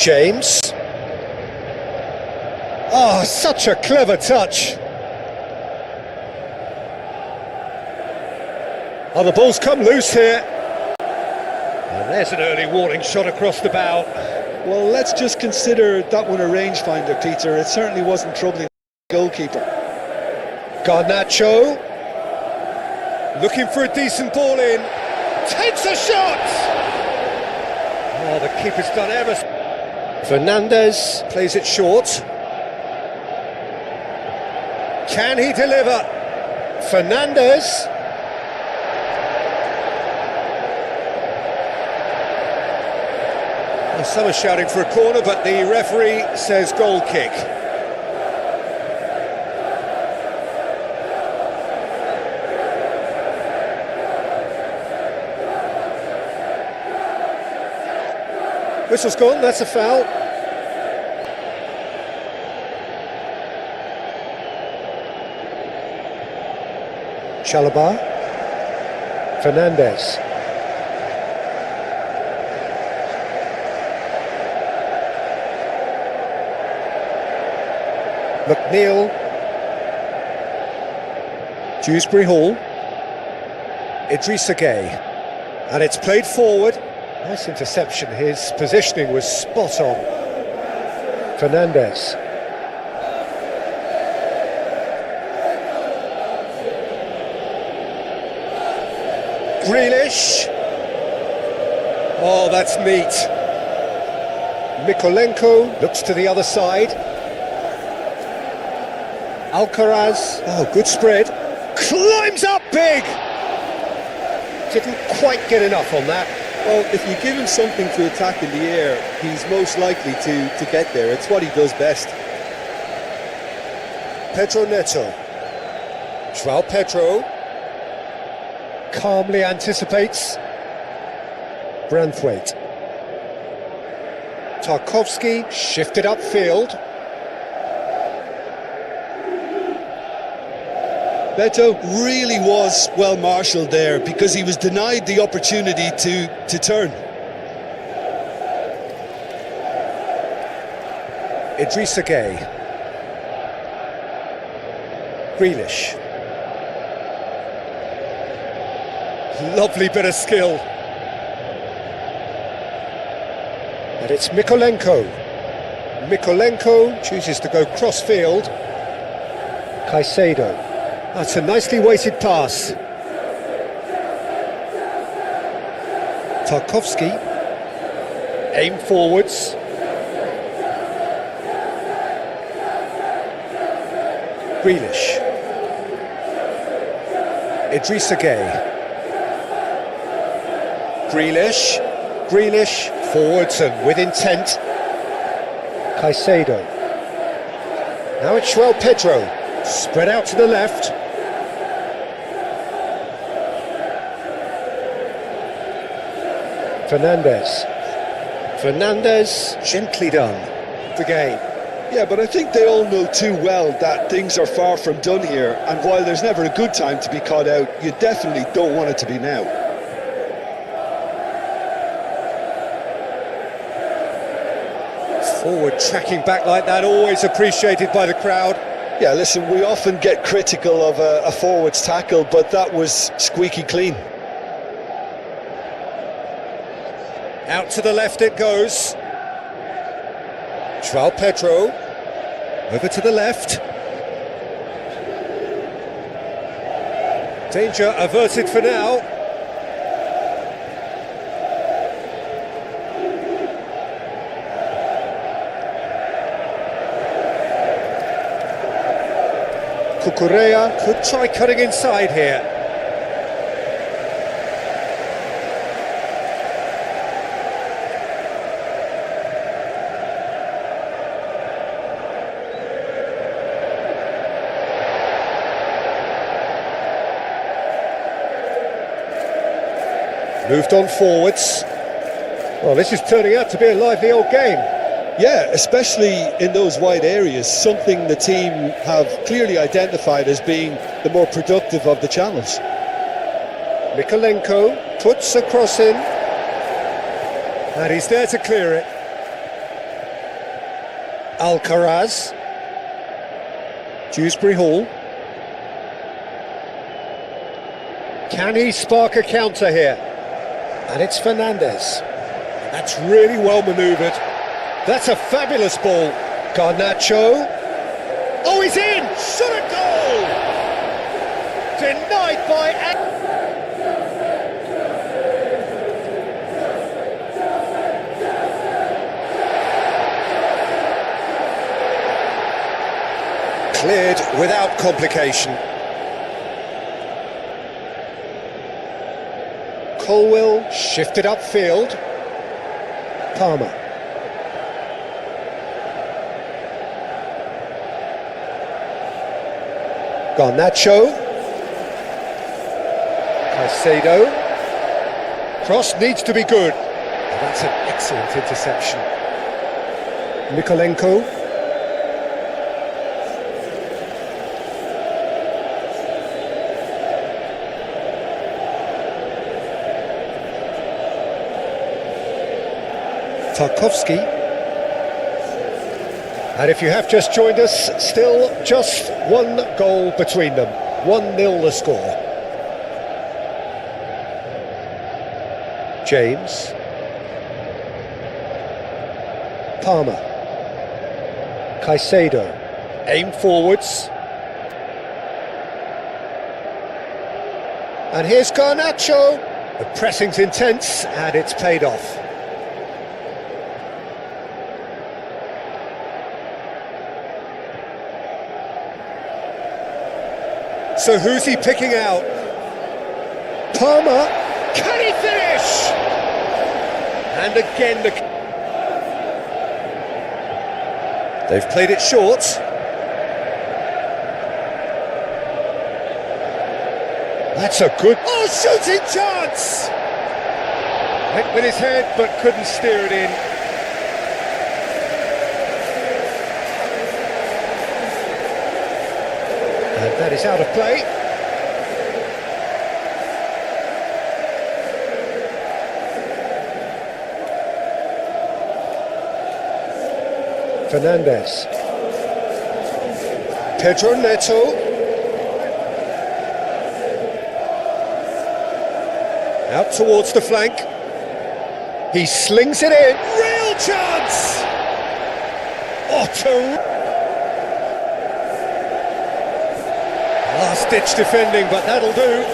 James. Oh, such a clever touch. Oh, the ball's come loose here. And there's an early warning shot across the bow. Well, let's just consider that one a rangefinder, Peter. It certainly wasn't troubling the goalkeeper. Garnacho. Looking for a decent ball in. Takes a shot! Oh, the keeper's done ever. Fernandez plays it short. Can he deliver? Fernandez. Well, some are shouting for a corner, but the referee says goal kick. Whistle's gone, that's a foul. Chalobah. Fernandez. McNeil. Dewsbury Hall. Idrissa Gueye. And it's played forward. Nice interception, his positioning was spot on. Fernandez. Grealish. Oh, that's neat. Mykolenko looks to the other side. Alcaraz. Oh, good spread. Climbs up big! Didn't quite get enough on that. Well, if you give him something to attack in the air, he's most likely to get there. It's what he does best. Pedro Neto. João Pedro. Calmly anticipates. Branthwaite. Tarkowski shifted upfield. Beto really was well marshalled there because he was denied the opportunity to turn. Idrissa Gueye. Grealish. Lovely bit of skill. And it's Mykolenko. Mykolenko chooses to go cross-field. Caicedo. That's a nicely weighted pass. Tarkowski. Aim forwards. Grealish. Idrissa Gueye. Grealish. Forwards and with intent. Caicedo. Now it's João Pedro. Spread out to the left. Fernandez, gently done. The game. Yeah, but I think they all know too well that things are far from done here, and while there's never a good time to be caught out, you definitely don't want it to be now. Forward tracking back like that, always appreciated by the crowd. Yeah, listen, we often get critical of a forward's tackle, but that was squeaky clean. Out to the left it goes. João Pedro. Over to the left. Danger averted for now. Cucurella could try cutting inside here. Moved on forwards. Well, this is turning out to be a lively old game. Yeah, especially in those wide areas, something the team have clearly identified as being the more productive of the channels. Mykolenko puts a cross in, and he's there to clear it. Alcaraz. Dewsbury Hall. Can he spark a counter here? And it's Fernandez. That's really well manoeuvred. That's a fabulous ball. Garnacho. Oh, he's in! Shot a goal! Denied by... Cleared without complication. Colwill shifted upfield. Palmer. Garnacho. Caicedo. Cross needs to be good. Oh, that's an excellent interception. Mikolenko. Tarkowski. And if you have just joined us, still just one goal between them. 1-0 the score. James. Palmer. Caicedo. Aim forwards. And here's Garnacho. The pressing's intense and it's paid off. So who's he picking out? Palmer. Can he finish? And again they've played it short. That's a good... Oh, shooting chance! Went with his head but couldn't steer it in. And that is out of play. Fernandez. Pedro Neto. Out towards the flank. He slings it in. Real chance! Otto. Last-ditch defending, but that'll do.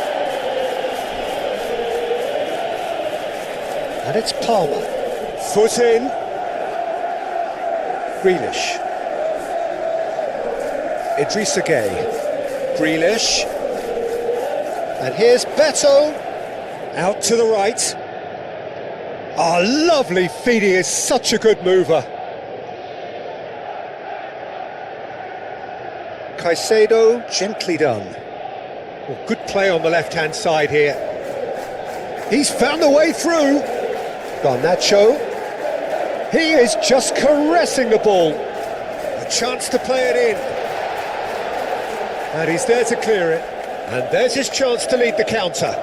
And it's Palmer. Foot in. Grealish. Idrissa Gueye. Grealish. And here's Beto. Out to the right. Oh, lovely feed. He is such a good mover. Caicedo, gently done. Oh, good play on the left-hand side here. He's found a way through. Garnacho. He is just caressing the ball. A chance to play it in. And he's there to clear it. And there's his chance to lead the counter.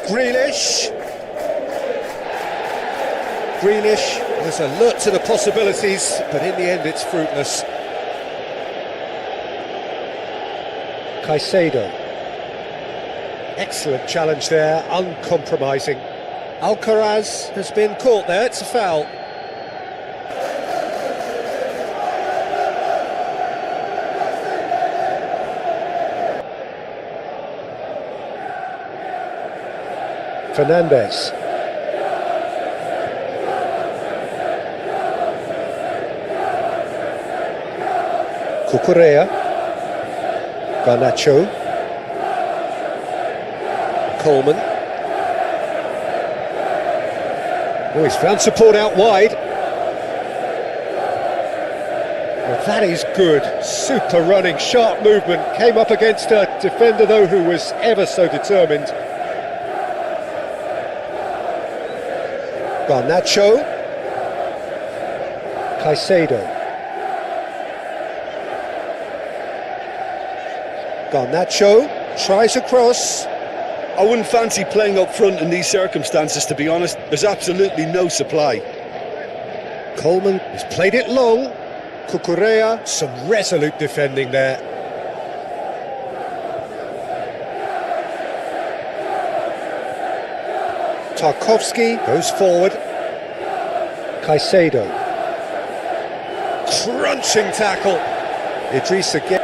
Grealish. Grealish was alert to the possibilities, but in the end it's fruitless. Caicedo. Excellent challenge there, uncompromising. Alcaraz has been caught there, it's a foul. Fernandez. Cucurella. Garnacho. Coleman. Oh, he's found support out wide. Well, that is good. Super running, sharp movement. Came up against a defender, though, who was ever so determined. Garnacho. Caicedo. Garnacho tries a cross. I wouldn't fancy playing up front in these circumstances, to be honest. There's absolutely no supply. Coleman has played it long. Cucurella, some resolute defending there. Tarkowski goes forward. Caicedo. Crunching tackle. Idris again.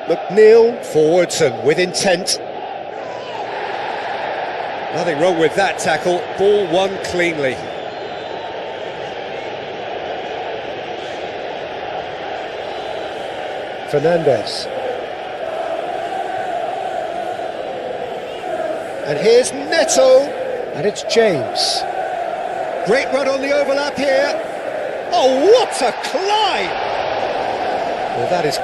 McNeil forwards and with intent. Nothing wrong with that tackle. Ball won cleanly. Fernandez. And here's Neto. And it's James. Great run on the overlap here. Oh, what a climb! Well, that is...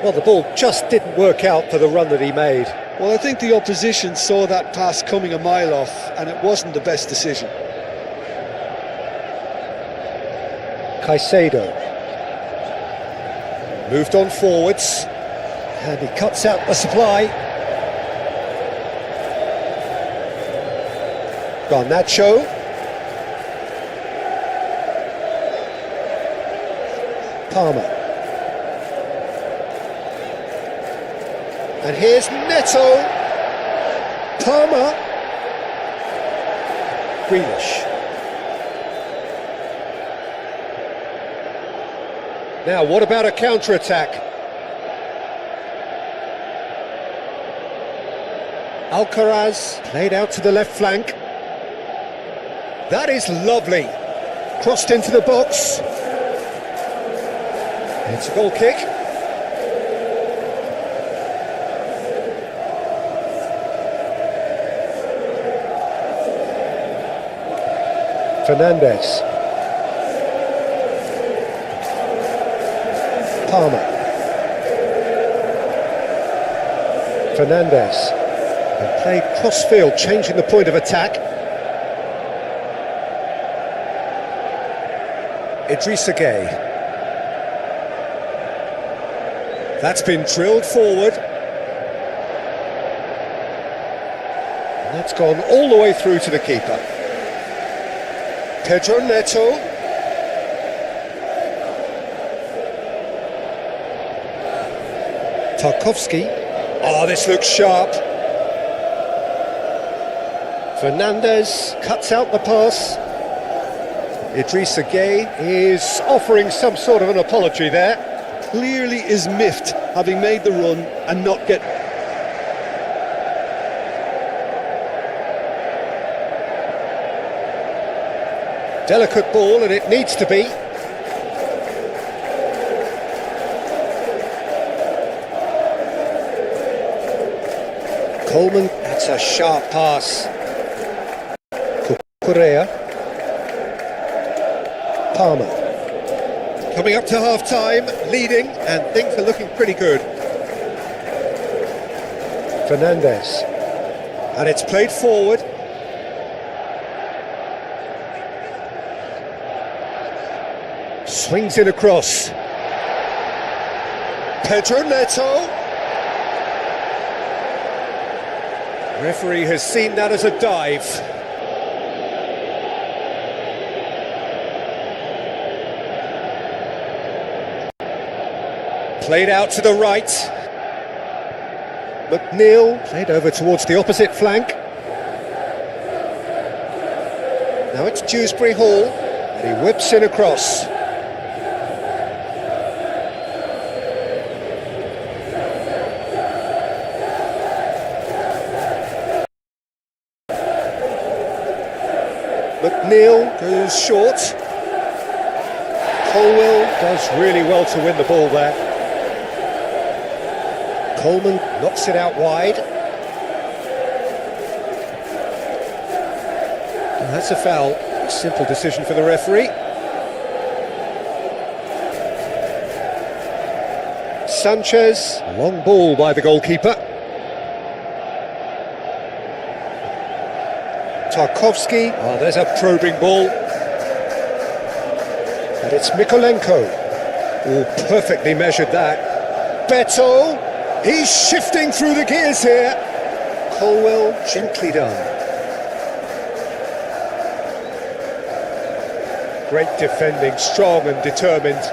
Well, the ball just didn't work out for the run that he made. Well, I think the opposition saw that pass coming a mile off, and it wasn't the best decision. Caicedo. Moved on forwards. And he cuts out the supply. Garnacho. Palmer. And here's Neto. Palmer. Grealish. Now, what about a counter-attack? Alcaraz played out to the left flank. That is lovely. Crossed into the box. It's a goal kick. Fernandez. Palmer. Fernandez. And played cross-field, changing the point of attack. Idrissa Gueye. That's been drilled forward. And that's gone all the way through to the keeper. Pedro Neto. Tarkowski. Oh, this looks sharp. Fernandez cuts out the pass. Idrissa Gueye is offering some sort of an apology there. Clearly is miffed, having made the run and not get... Delicate ball, and it needs to be. Coleman, that's a sharp pass. Cucurella. Palmer. Coming up to half-time, leading, and things are looking pretty good. Fernandez. And it's played forward. Swings in across. Pedro Neto. Referee has seen that as a dive. Played out to the right. McNeil played over towards the opposite flank. Now it's Dewsbury Hall, and he whips in across. McNeil goes short. Colwell does really well to win the ball there. Coleman knocks it out wide. And that's a foul. Simple decision for the referee. Sanchez, long ball by the goalkeeper. Tarkowski, oh, there's a probing ball. And it's Mikolenko. Oh, perfectly measured that. Beto, he's shifting through the gears here. Colwell, gently done. Great defending, strong and determined.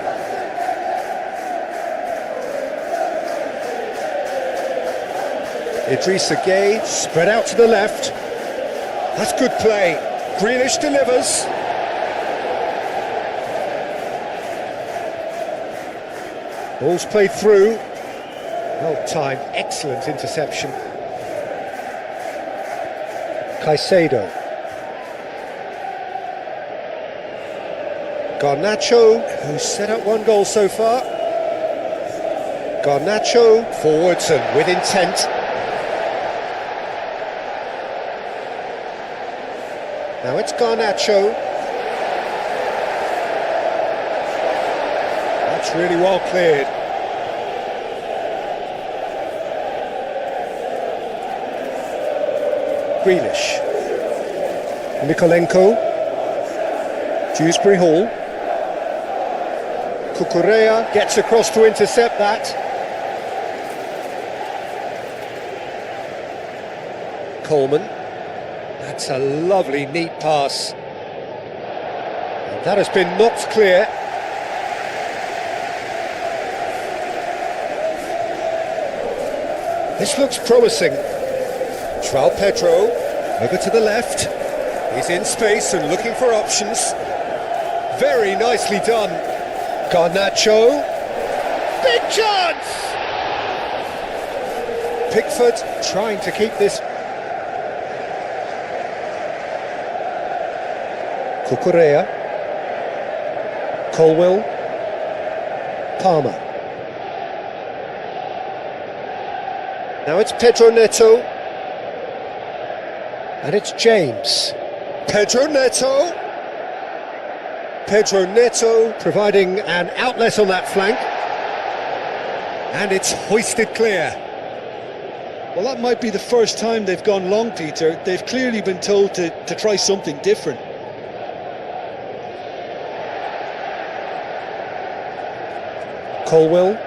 Idrissa Gueye, spread out to the left. That's good play. Grealish delivers. Ball's played through. Well timed, excellent interception. Caicedo. Garnacho, who's set up one goal so far. Garnacho, forwards and with intent. Now it's Garnacho. That's really well cleared. Grealish. Mikolenko. Dewsbury Hall. Cucurella gets across to intercept that. Coleman. That's a lovely, neat pass. And that has been knocked clear. This looks promising. João Pedro, over to the left. He's in space and looking for options. Very nicely done. Garnacho. Big chance! Pickford trying to keep this. Cucurella. Colwell. Palmer. Now it's Pedro Neto. And it's James. Pedro Neto. Pedro Neto providing an outlet on that flank. And it's hoisted clear. Well, that might be the first time they've gone long, Peter. They've clearly been told to try something different. Colwell.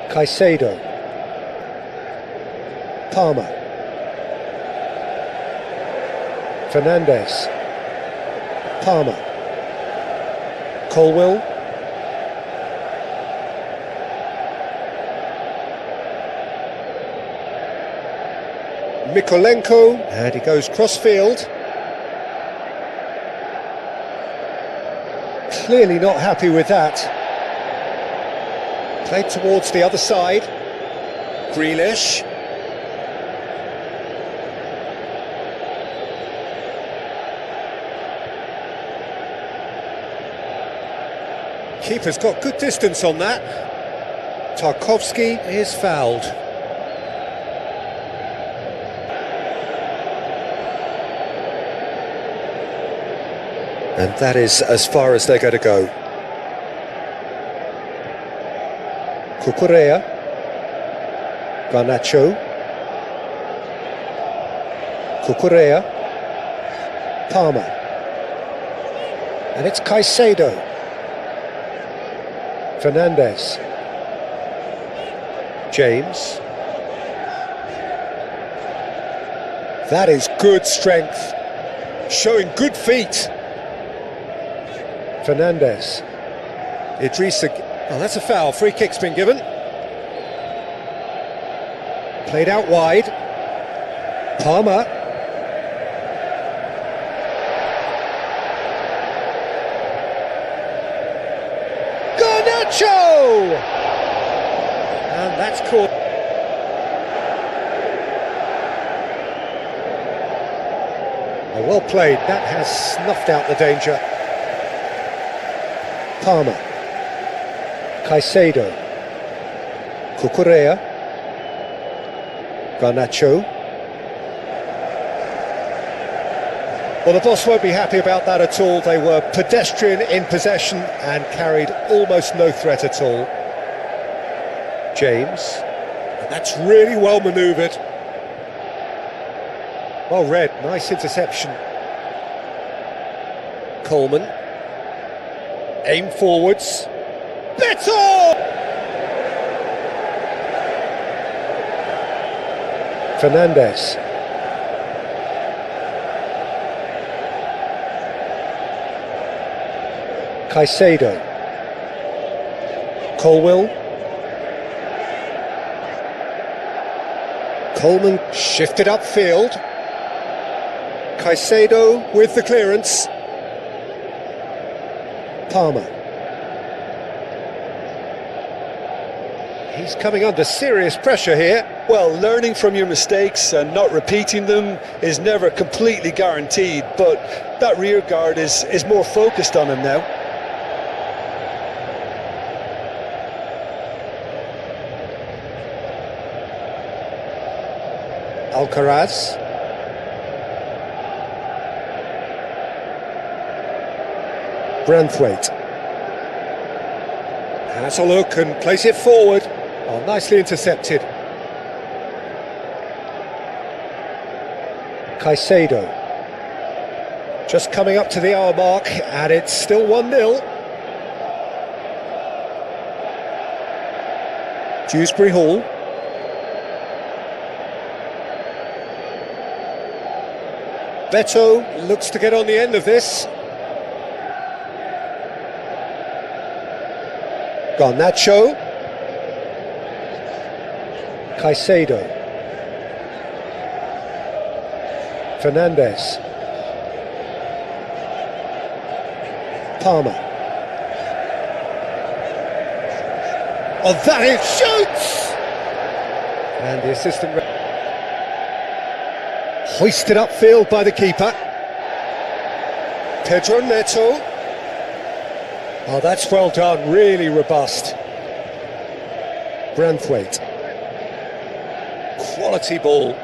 Caicedo. Palmer. Fernandes. Palmer. Colwell. Mikolenko, and he goes cross-field. Clearly not happy with that. Played towards the other side. Grealish. Keeper's got good distance on that. Tarkowski is fouled. And that is as far as they're going to go. Cucurella. Garnacho. Cucurella. Palmer. And it's Caicedo. Fernandes. James. That is good strength. Showing good feet. Fernandes. Idrissa. Oh, that's a foul. Free kick's been given. Played out wide. Palmer. Garnacho! And that's caught. Oh, well played. That has snuffed out the danger. Palmer. Caicedo. Cucurella. Garnacho. Well, the boss won't be happy about that at all. They were pedestrian in possession and carried almost no threat at all. James. And that's really well manoeuvred. Well read, nice interception. Coleman. Aim forwards. Beto! Fernandez. Caicedo. Colwill. Coleman shifted upfield. Caicedo with the clearance. Palmer. He's coming under serious pressure here. Well, learning from your mistakes and not repeating them is never completely guaranteed, but that rear guard is more focused on him now. Alcaraz. Branthwaite. Has a look and place it forward. Oh, nicely intercepted. Caicedo. Just coming up to the hour mark, and it's still 1-0. Dewsbury Hall. Beto looks to get on the end of this. Garnacho. Caicedo. Fernandez. Palmer. Oh, that it shoots! And the assistant hoisted upfield by the keeper. Pedro Neto. Oh, that's well done, really robust. Branthwaite. Quality ball.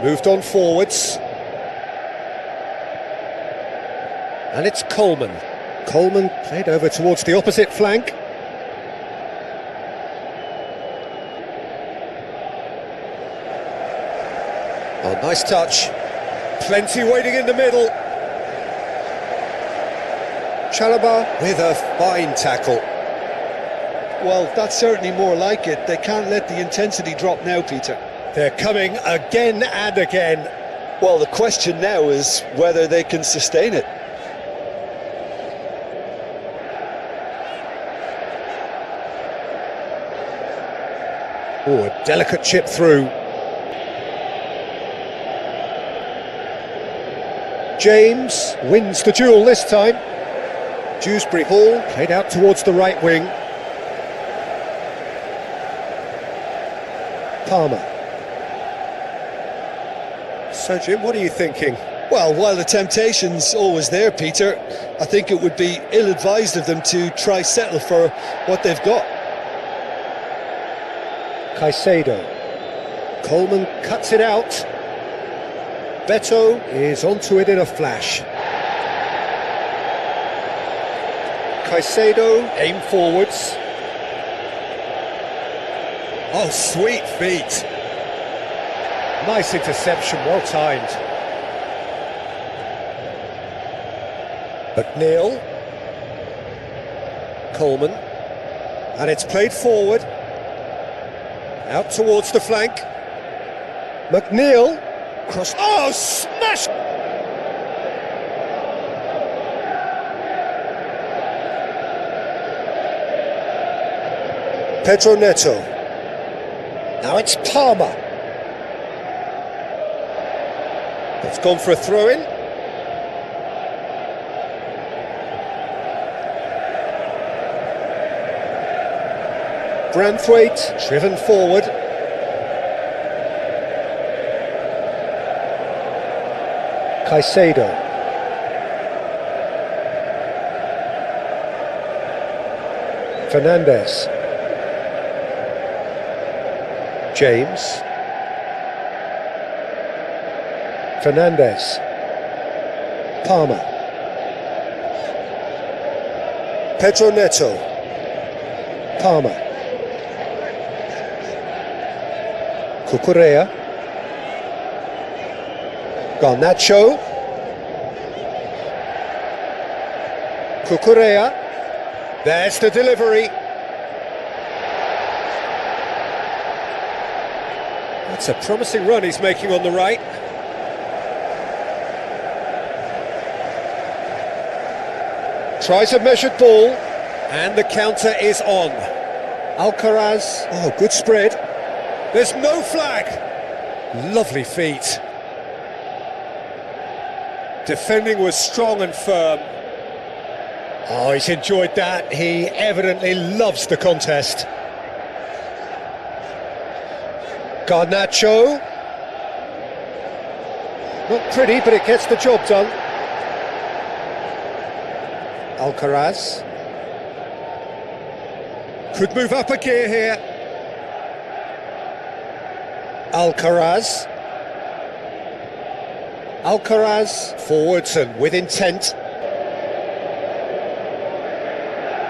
Moved on forwards. And it's Coleman. Coleman played over towards the opposite flank. Oh, nice touch. Plenty waiting in the middle. Chalobah with a fine tackle. Well, that's certainly more like it. They can't let the intensity drop now, Peter. They're coming again and again. Well, the question now is whether they can sustain it. Oh, a delicate chip through. James wins the duel this time. Dewsbury Hall played out towards the right wing. Palmer. So, Jim, what are you thinking? Well, while the temptation's always there, Peter, I think it would be ill-advised of them to try settle for what they've got. Caicedo. Coleman cuts it out. Beto is onto it in a flash. Caicedo, aim forwards. Oh, sweet feet. Nice interception, well timed. McNeil. Coleman. And it's played forward. Out towards the flank. McNeil. Cross. Oh, smash! Pedro Neto. Now it's Palmer. It's gone for a throw-in. Branthwaite driven forward. Caicedo. Fernandez. James. Fernandez. Palmer. Pedro Neto. Palmer. Cucurella. Garnacho. Cucurella. There's the delivery. That's a promising run he's making on the right. Tries a measured ball, and the counter is on. Alcaraz, oh, good spread. There's no flag. Lovely feet. Defending was strong and firm. Oh, he's enjoyed that. He evidently loves the contest. Garnacho. Not pretty, but it gets the job done. Alcaraz. Could move up a gear here. Alcaraz. Alcaraz forwards and with intent.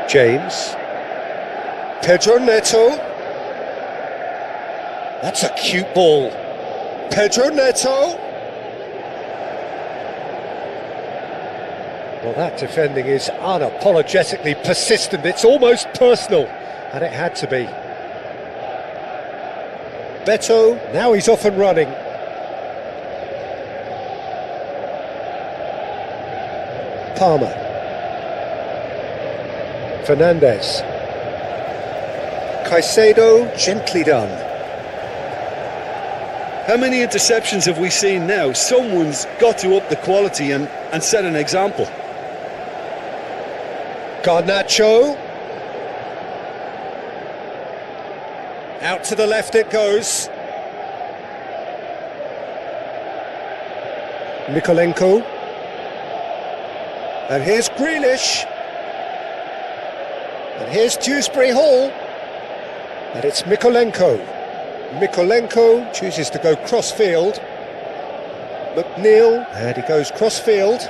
James. Pedro Neto. That's a cute ball. Pedro Neto. Well, that defending is unapologetically persistent. It's almost personal, and it had to be. Beto, now he's off and running. Palmer. Fernandez. Caicedo, gently done. How many interceptions have we seen now? Someone's got to up the quality and set an example. Garnacho. Out to the left it goes. Mykolenko. And here's Grealish. And here's Dewsbury Hall. And it's Mykolenko. Mykolenko chooses to go cross-field. McNeil, and he goes cross-field.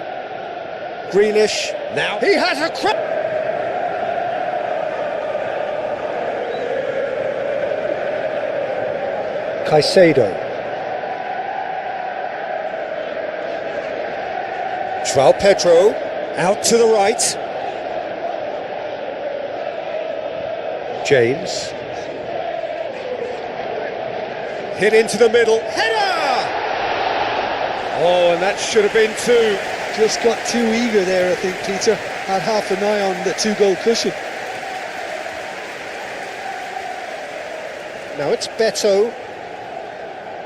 Grealish, now he has a Caicedo. João Pedro, out to the right. James. Hit into the middle. Header! Oh, and that should have been two. Just got too eager there, I think, Peter. Had half an eye on the two-goal cushion. Now it's Beto.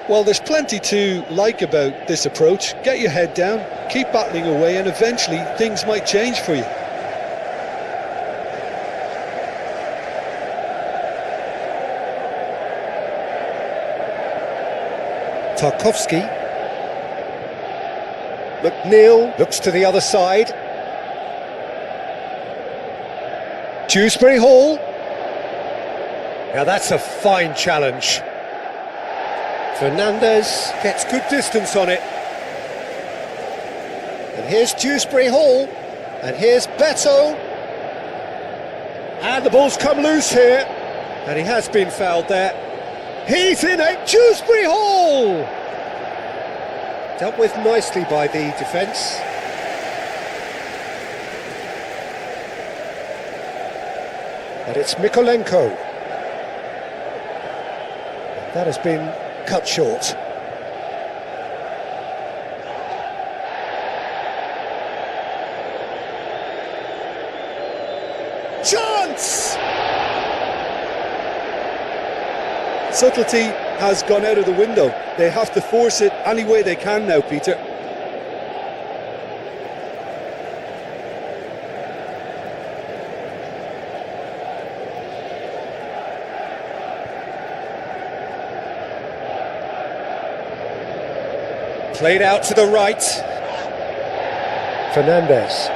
Well, there's plenty to like about this approach. Get your head down, keep battling away, and eventually things might change for you. Tarkowski. McNeil looks to the other side. Dewsbury Hall. Now that's a fine challenge. Fernandez gets good distance on it. And here's Dewsbury Hall. And here's Beto. And the ball's come loose here. And he has been fouled there. He's in it, Dewsbury Hall! Dealt with nicely by the defence. And it's Mykolenko. That has been cut short. Chance! Subtlety has gone out of the window. They have to force it any way they can now, Peter. Played out to the right. Fernandez.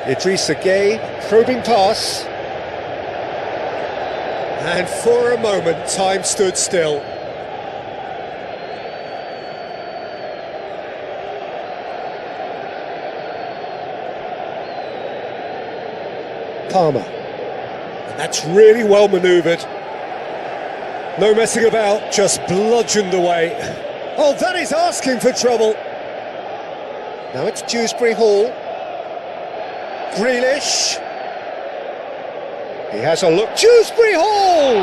Idrissa Gueye, probing pass. And for a moment, time stood still. Palmer. And that's really well manoeuvred. No messing about, just bludgeoned away. Oh, that is asking for trouble. Now it's Dewsbury Hall. Grealish. He has a look. Dewsbury Hall!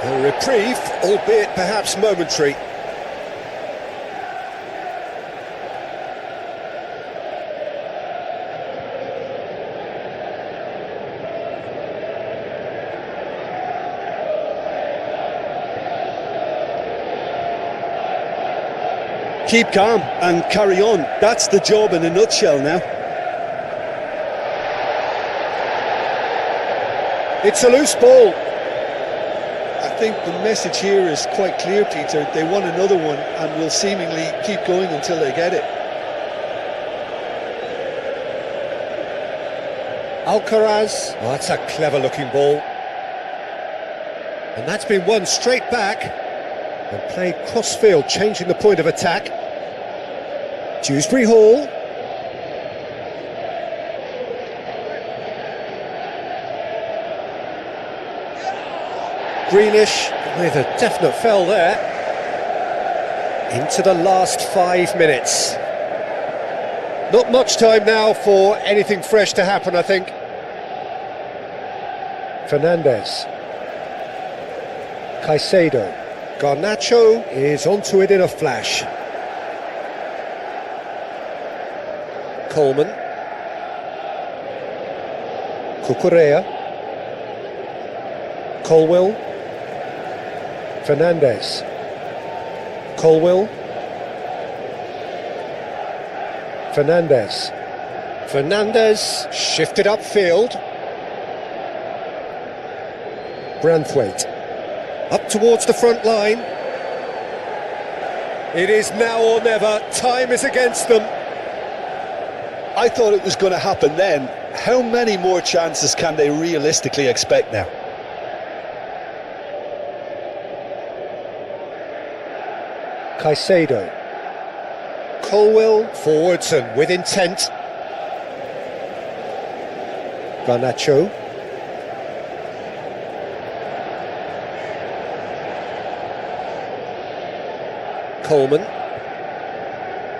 A reprieve, albeit perhaps momentary. Keep calm and carry on. That's the job in a nutshell now. It's a loose ball. I think the message here is quite clear, Peter. They want another one and will seemingly keep going until they get it. Alcaraz. Oh, that's a clever looking ball. And that's been won straight back and played cross-field, changing the point of attack. Dewsbury Hall. Grealish with a definite foul there. Into the last 5 minutes. Not much time now for anything fresh to happen, I think. Fernandez. Caicedo. Garnacho is onto it in a flash. Coleman. Cucurella. Colwill. Fernandez. Colwill. Fernandez. Fernandez shifted upfield. Branthwaite. Up towards the front line. It is now or never. Time is against them. I thought it was going to happen then. How many more chances can they realistically expect now? Caicedo. Colwill forwards and with intent. Garnacho. Coleman.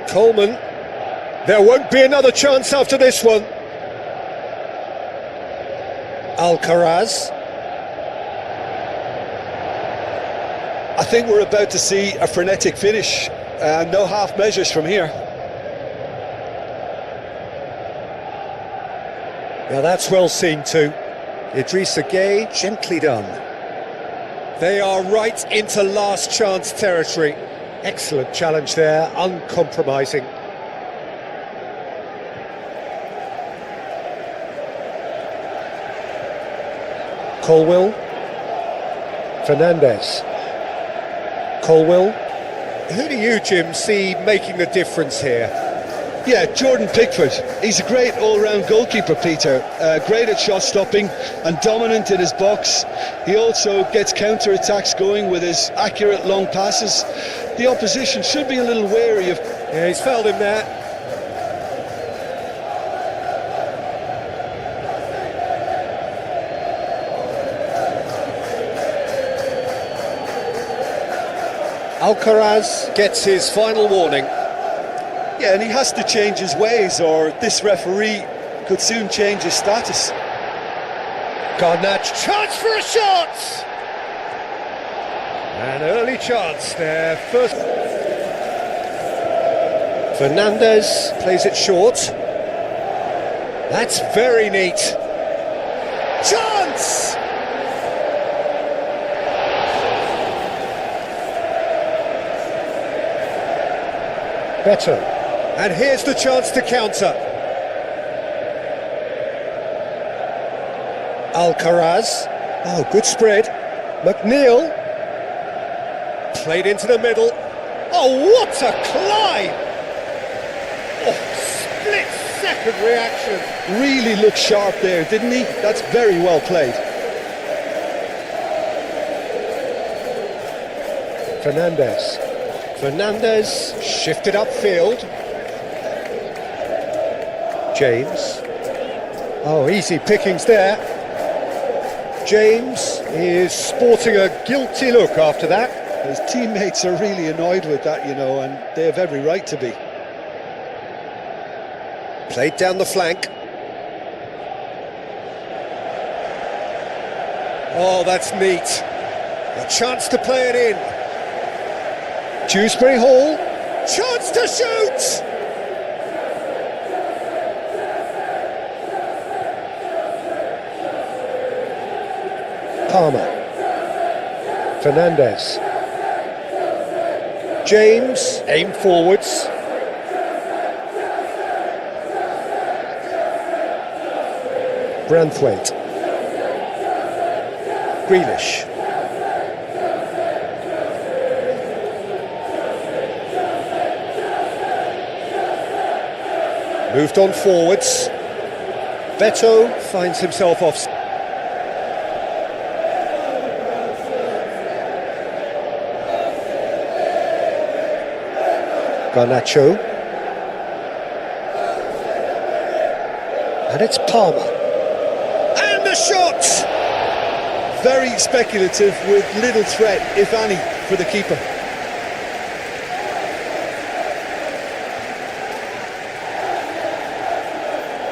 Coleman. There won't be another chance after this one. Alcaraz. I think we're about to see a frenetic finish. No half measures from here. Now that's well seen too. Idrissa Gueye, gently done. They are right into last chance territory. Excellent challenge there, uncompromising. Colwill. Fernandez. Colwill. Who do you, Jim, see making the difference here? Yeah, Jordan Pickford. He's a great all-round goalkeeper, Peter. Great at shot stopping and dominant in his box. He also gets counter-attacks going with his accurate long passes. The opposition should be a little wary of... Yeah, he's fouled him there. Alcaraz gets his final warning. Yeah, and he has to change his ways or this referee could soon change his status. Garnacho, chance for a shot! An early chance there, first... Fernandez plays it short. That's very neat. Chance! Better. And here's the chance to counter. Alcaraz. Oh, good spread. McNeil. Played into the middle. Oh, what a climb! Oh, split-second reaction. Really looked sharp there, didn't he? That's very well played. Fernandez. Fernandez shifted upfield. James. Oh, easy pickings there. James is sporting a guilty look after that. His teammates are really annoyed with that, you know, and they have every right to be. Played down the flank. Oh, that's neat. A chance to play it in. Dewsbury Hall. Chance to shoot! Palmer. Fernandez. James, aim forwards. Branthwaite. Grealish. Moved on forwards. Beto finds himself off. Garnacho. And it's Palmer. And the shot! Very speculative with little threat, if any, for the keeper.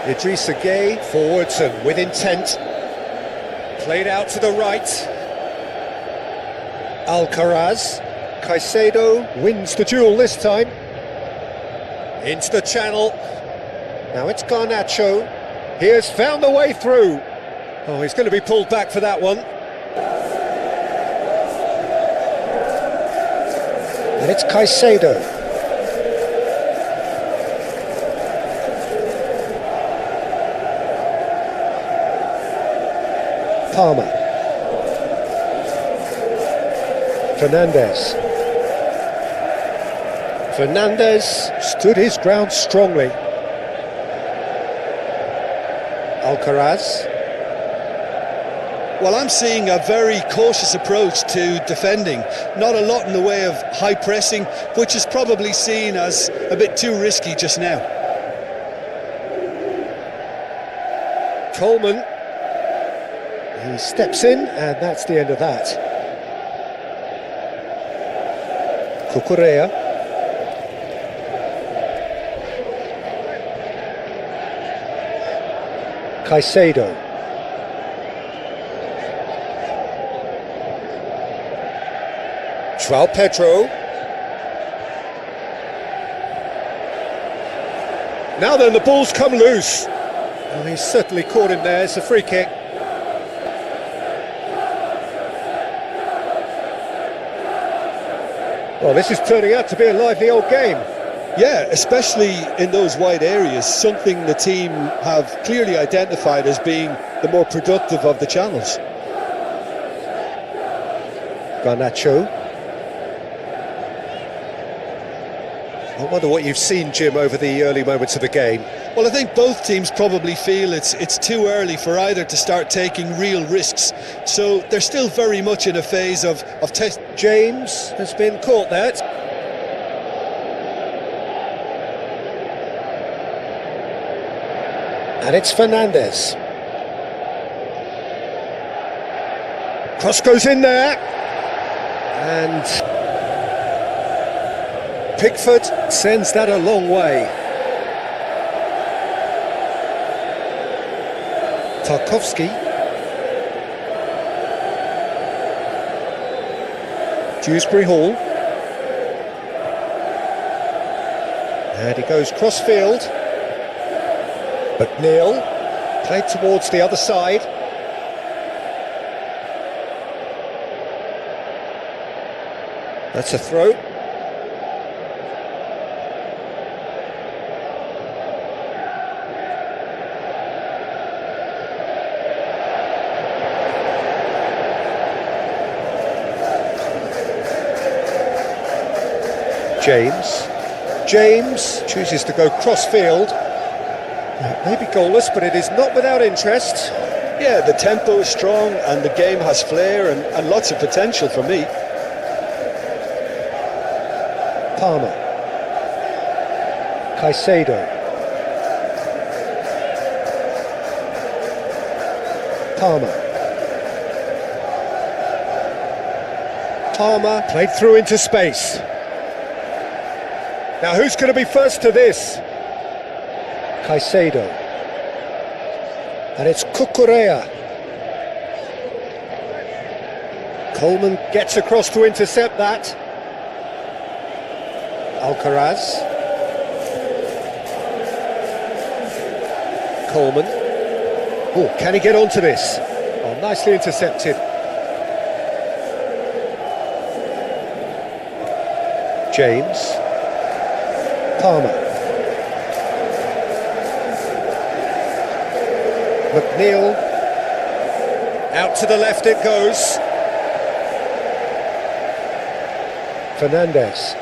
Idrissa Gueye, forwards and with intent. Played out to the right. Alcaraz. Caicedo wins the duel this time. Into the channel. Now it's Garnacho. He has found the way through. Oh, he's going to be pulled back for that one. And it's Caicedo. Palmer. Fernandez. Fernandez stood his ground strongly. Alcaraz. Well, I'm seeing a very cautious approach to defending. Not a lot in the way of high pressing, which is probably seen as a bit too risky just now. Coleman. He steps in, and that's the end of that. Cucurella. Caicedo. João Pedro. Now then, the ball's come loose. Oh, he's certainly caught him there. It's a free kick. Well, this is turning out to be a lively old game. Yeah, especially in those wide areas, something the team have clearly identified as being the more productive of the channels. Garnacho. I wonder what you've seen, Jim, over the early moments of the game. Well, I think both teams probably feel it's too early for either to start taking real risks. So they're still very much in a phase of test. James has been caught there. And it's Fernandez. Cross goes in there. And Pickford sends that a long way. Tarkowski. Dewsbury Hall. And he goes cross-field. McNeil played towards the other side. That's a throw. James chooses to go cross-field. Maybe goalless, but it is not without interest. Yeah, the tempo is strong and the game has flair and lots of potential for me. Palmer. Caicedo. Palmer played through into space. Now who's going to be first to this? Caicedo. And it's Cucurella. Coleman gets across to intercept that. Alcaraz. Coleman. Oh, can he get onto this? Oh, nicely intercepted. James. Palmer. McNeil. Out to the left it goes. Fernandez.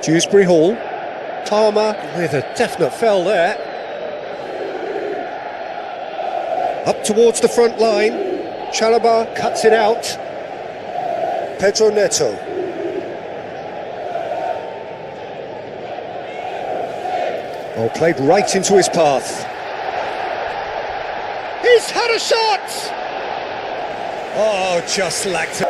Dewsbury Hall. Palmer with a definite foul there. Up towards the front line. Chalobah cuts it out. Pedro Neto. Oh, played right into his path. He's had a shot! Oh, just lacked it.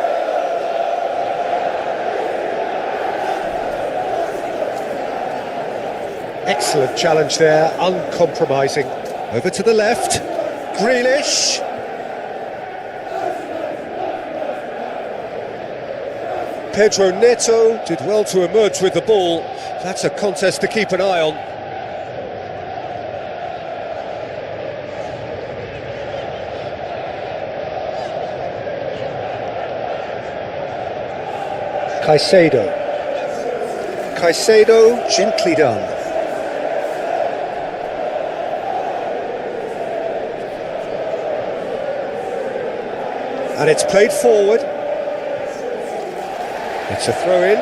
Excellent challenge there, uncompromising. Over to the left, Grealish. Pedro Neto did well to emerge with the ball. That's a contest to keep an eye on. Caicedo. Caicedo, gently done. And it's played forward. It's a throw-in.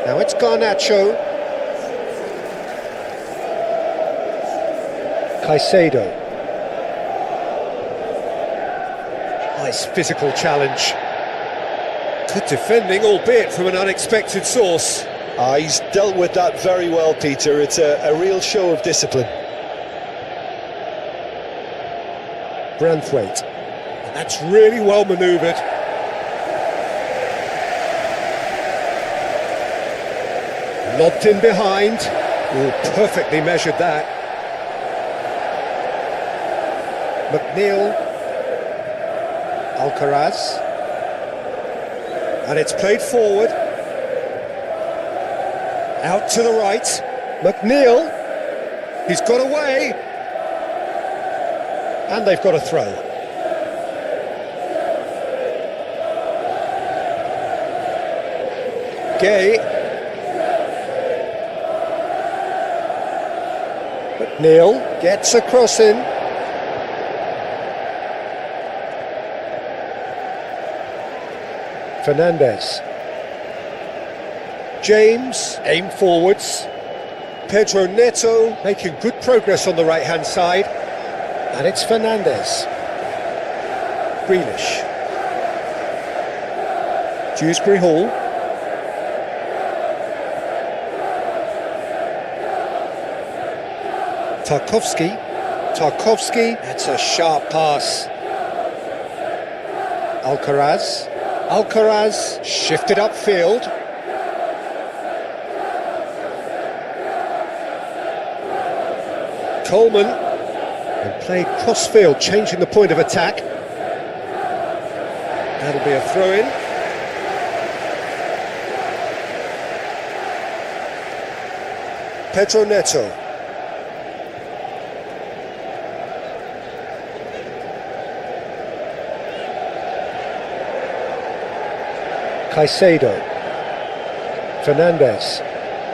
Now it's Garnacho. Caicedo. Nice physical challenge. Good defending, albeit from an unexpected source. He's dealt with that very well, Peter. It's a real show of discipline. Branthwaite. And that's really well manoeuvred. Lobbed in behind. Oh, perfectly measured that. McNeil. Alcaraz. And it's played forward. Out to the right. McNeil. He's got away. And they've got a throw. Gay. McNeil gets a cross in. Fernandez. James, aim forwards. Pedro Neto making good progress on the right-hand side. And it's Fernandez. Grealish. Dewsbury Hall. Tarkowski. Tarkowski, that's a sharp pass. Alcaraz. Alcaraz shifted upfield. Coleman, and played cross-field, changing the point of attack. That'll be a throw-in. Pedro Neto. Caicedo. Fernandez.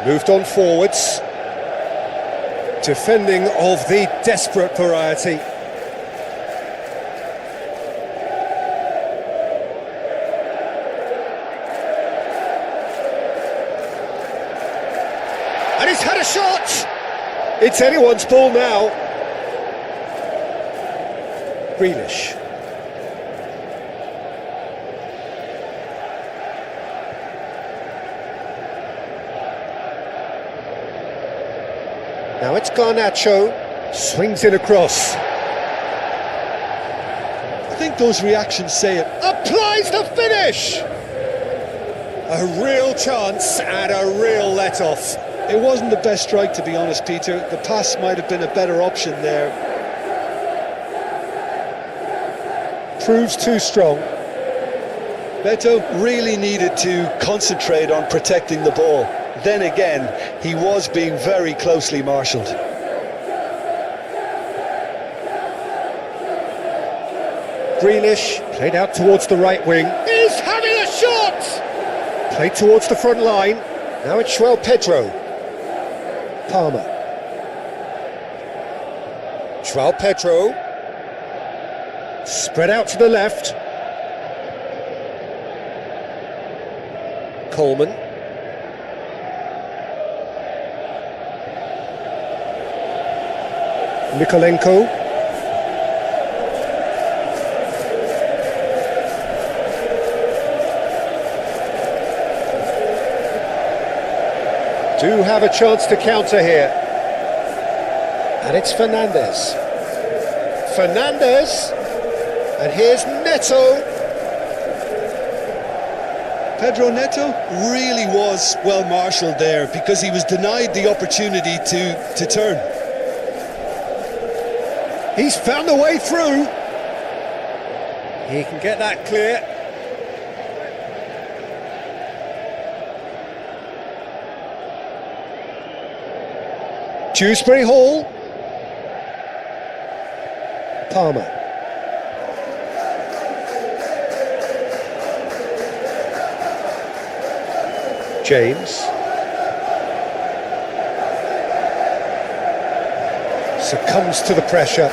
Moved on forwards. Defending of the desperate variety. And he's had a shot! It's anyone's ball now. Grealish. Now it's Garnacho. Swings it across. I think those reactions say it. Applies the finish! A real chance and a real let-off. It wasn't the best strike, to be honest, Peter. The pass might have been a better option there. Proves too strong. Beto really needed to concentrate on protecting the ball. Then again, he was being very closely marshalled. Grealish, played out towards the right wing. He's having a shot! Played towards the front line. Now it's João Pedro. Palmer. João Pedro. Spread out to the left. Coleman. Mikolenko. Do have a chance to counter here. And it's Fernandes. Fernandes. And here's Neto. Pedro Neto really was well marshalled there because he was denied the opportunity to turn. He's found a way through. He can get that clear. Dewsbury Hall. Palmer. James. Succumbs to the pressure.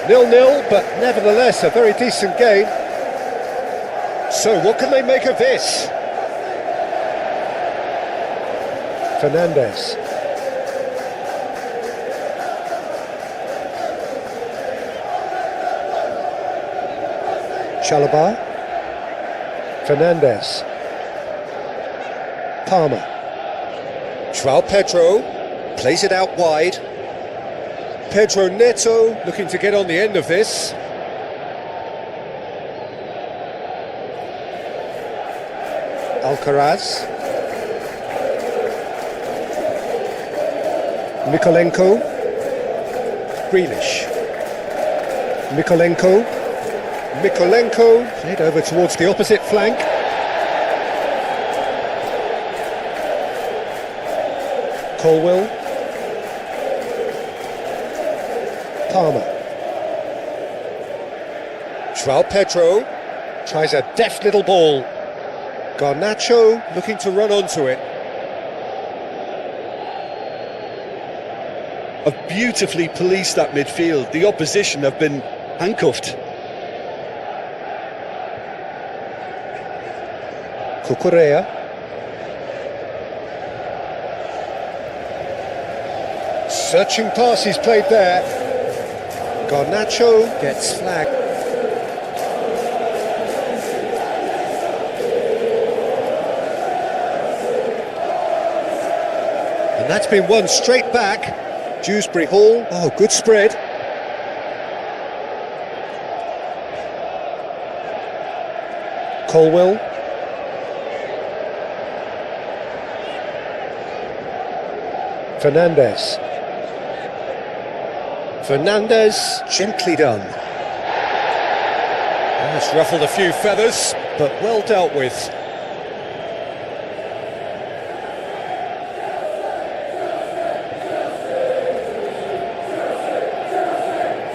0-0, but nevertheless a very decent game. So what can they make of this? Fernandes. Chalobah. Fernandes. Palmer. João Pedro plays it out wide. Pedro Neto looking to get on the end of this. Alcaraz. Mikolenko. Grealish. Mikolenko. Mikolenko played over towards the opposite flank. Colwell. Palmer. João Pedro tries a deft little ball. Garnacho looking to run onto it. Have beautifully policed that midfield. The opposition have been handcuffed. Cucurella. Searching passes played there. Garnacho gets flagged. And that's been won straight back. Dewsbury Hall. Oh, good spread. Colwell. Fernandes. Fernandes, gently done. That's ruffled a few feathers, but well dealt with.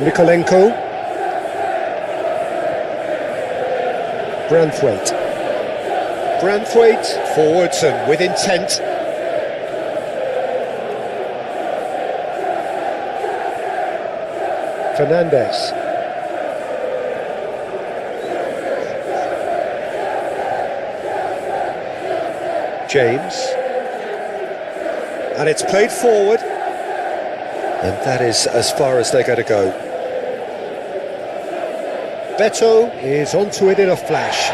Mikolenko. Branthwaite. Branthwaite, forwards and with intent. Fernandes. James. And it's played forward. And that is as far as they're going to go. Beto is onto it in a flash.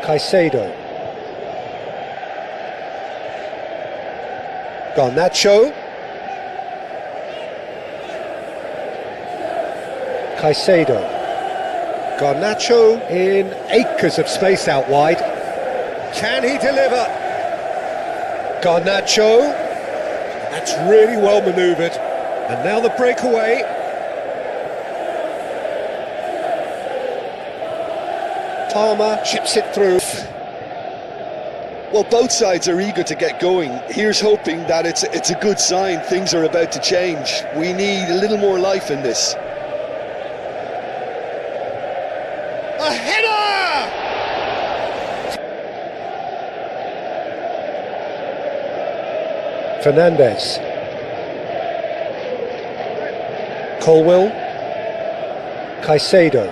Caicedo. Garnacho. Caicedo. Garnacho in acres of space out wide. Can he deliver? Garnacho. That's really well manoeuvred. And now the breakaway. Palmer chips it through. Well, both sides are eager to get going. Here's hoping that it's a good sign. Things are about to change. We need a little more life in this. A header! Fernandez. Colwill. Caicedo.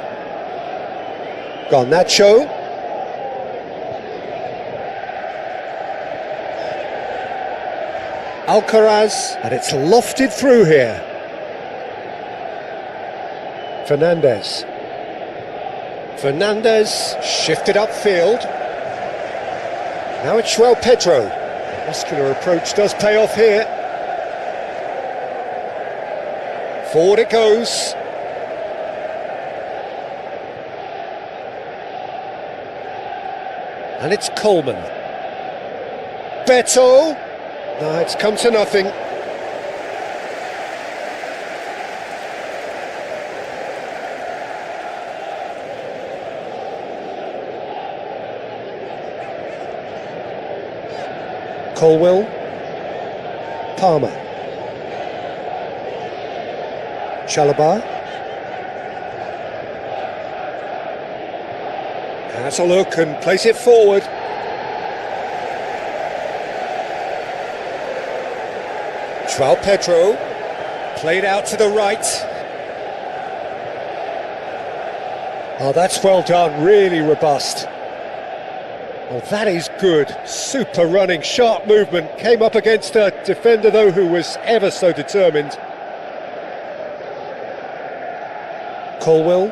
Garnacho. Alcaraz, and it's lofted through here. Fernandez. Fernandez shifted upfield. Now it's João Pedro. Muscular approach does pay off here. Forward it goes. And it's Coleman. Beto. No, it's come to nothing. Colwill. Palmer. Chalobah. Has a look and plays it forward. João Pedro, played out to the right. Oh, that's well done, really robust. Oh, that is good, super running, sharp movement. Came up against a defender though who was ever so determined. Colwill.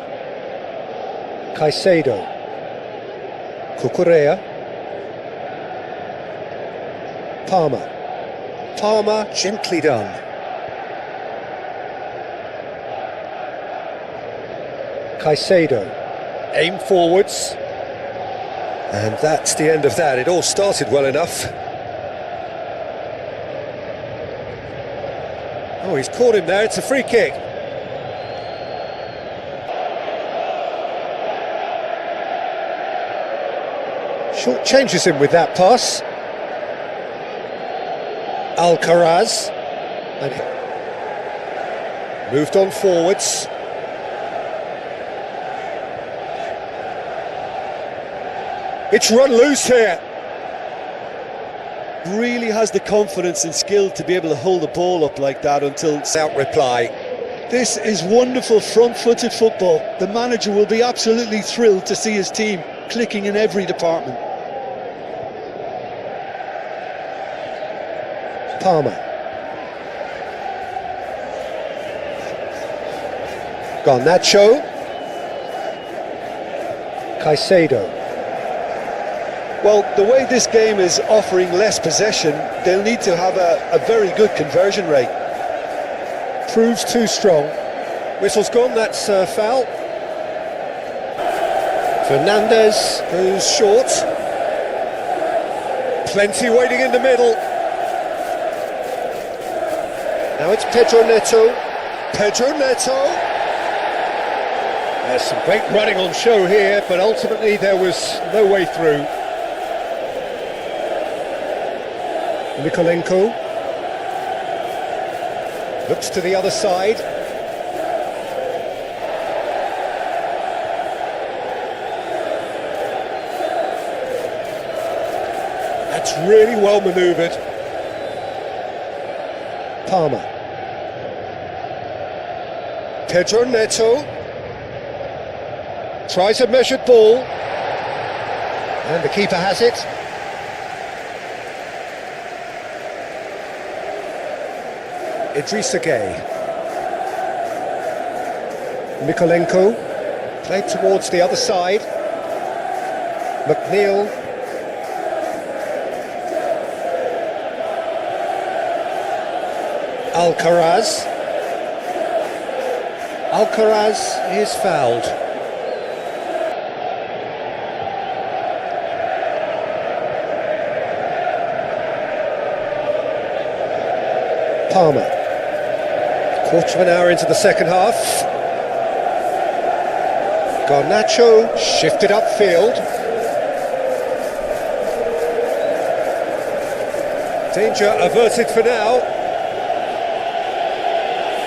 Caicedo. Cucurella. Palmer. Palmer, gently done. Caicedo, aim forwards. And that's the end of that. It all started well enough. Oh, he's caught him there, it's a free kick. Short changes him with that pass. Alcaraz, and moved on forwards. It's run loose here. Really has the confidence and skill to be able to hold the ball up like that until... Without reply. This is wonderful front-footed football. The manager will be absolutely thrilled to see his team clicking in every department. Palmer. Garnacho. Caicedo. Well, the way this game is offering less possession, they'll need to have a very good conversion rate. Proves too strong. Whistle's gone, that's a foul. Fernandez goes short. Plenty waiting in the middle. Now it's Pedro Neto. Pedro Neto. There's some great running on show here, but ultimately there was no way through. Nikolenko. Looks to the other side. That's really well manoeuvred. Palmer. Pedro Neto. Tries a measured ball. And the keeper has it. Idrissa Gueye. Nikolenko. Played towards the other side. McNeil. Alcaraz. Alcaraz is fouled. Palmer. Quarter of an hour into the second half. Garnacho shifted upfield. Danger averted for now.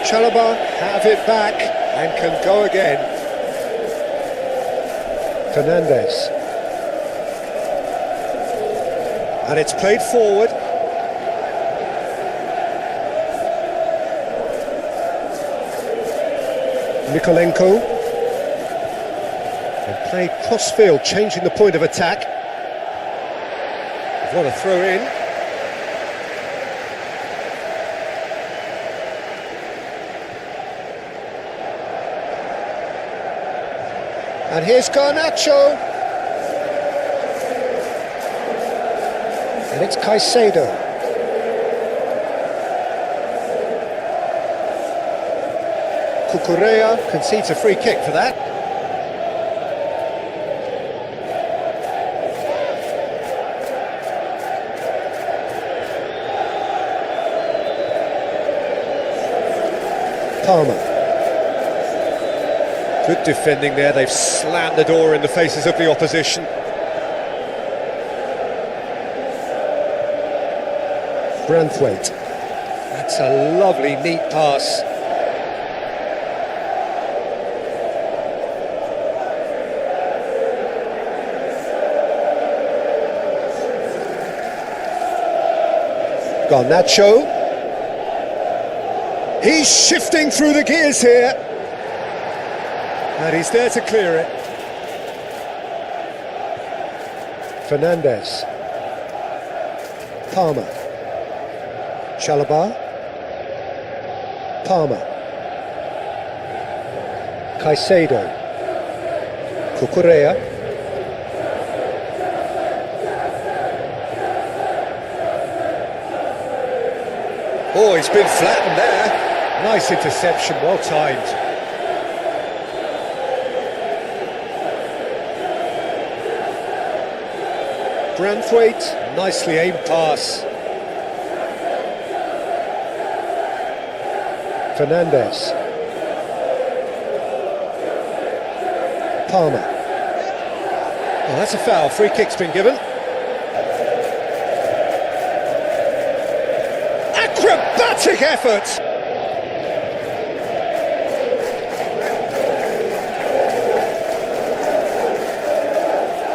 Chalobah have it back and can go again. Fernandez. And it's played forward. Mikolenko. And played cross-field, changing the point of attack. What a throw in. And here's Garnacho. And it's Caicedo. Cucurella concedes a free kick for that. Palmer. Good defending there, they've slammed the door in the faces of the opposition. Branthwaite. That's a lovely, neat pass. Garnacho. He's shifting through the gears here. And he's there to clear it. Fernandez. Palmer. Chalobah. Palmer. Caicedo. Cucurella. Oh, he's been flattened there. Nice interception, well timed. Branthwaite, nicely aimed pass. Fernandez. Palmer. Oh, that's a foul. Free kick's been given. Acrobatic effort!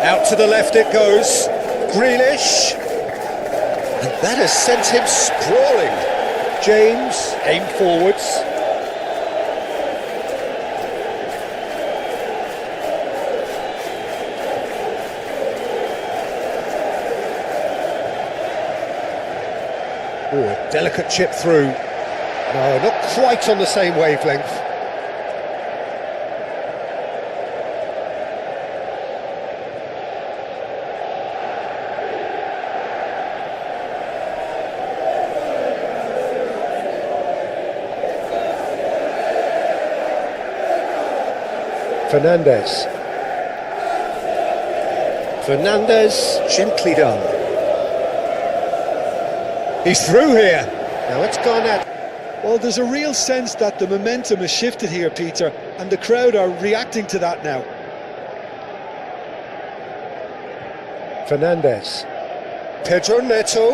Out to the left it goes. Grealish, and that has sent him sprawling. James, aim forwards. Oh, a delicate chip through. No, not quite on the same wavelength. Fernandez. Fernandez, gently done. He's through here. Now it's Garnett. Well, there's a real sense that the momentum has shifted here, Peter, and the crowd are reacting to that now. Fernandez. Pedro Neto.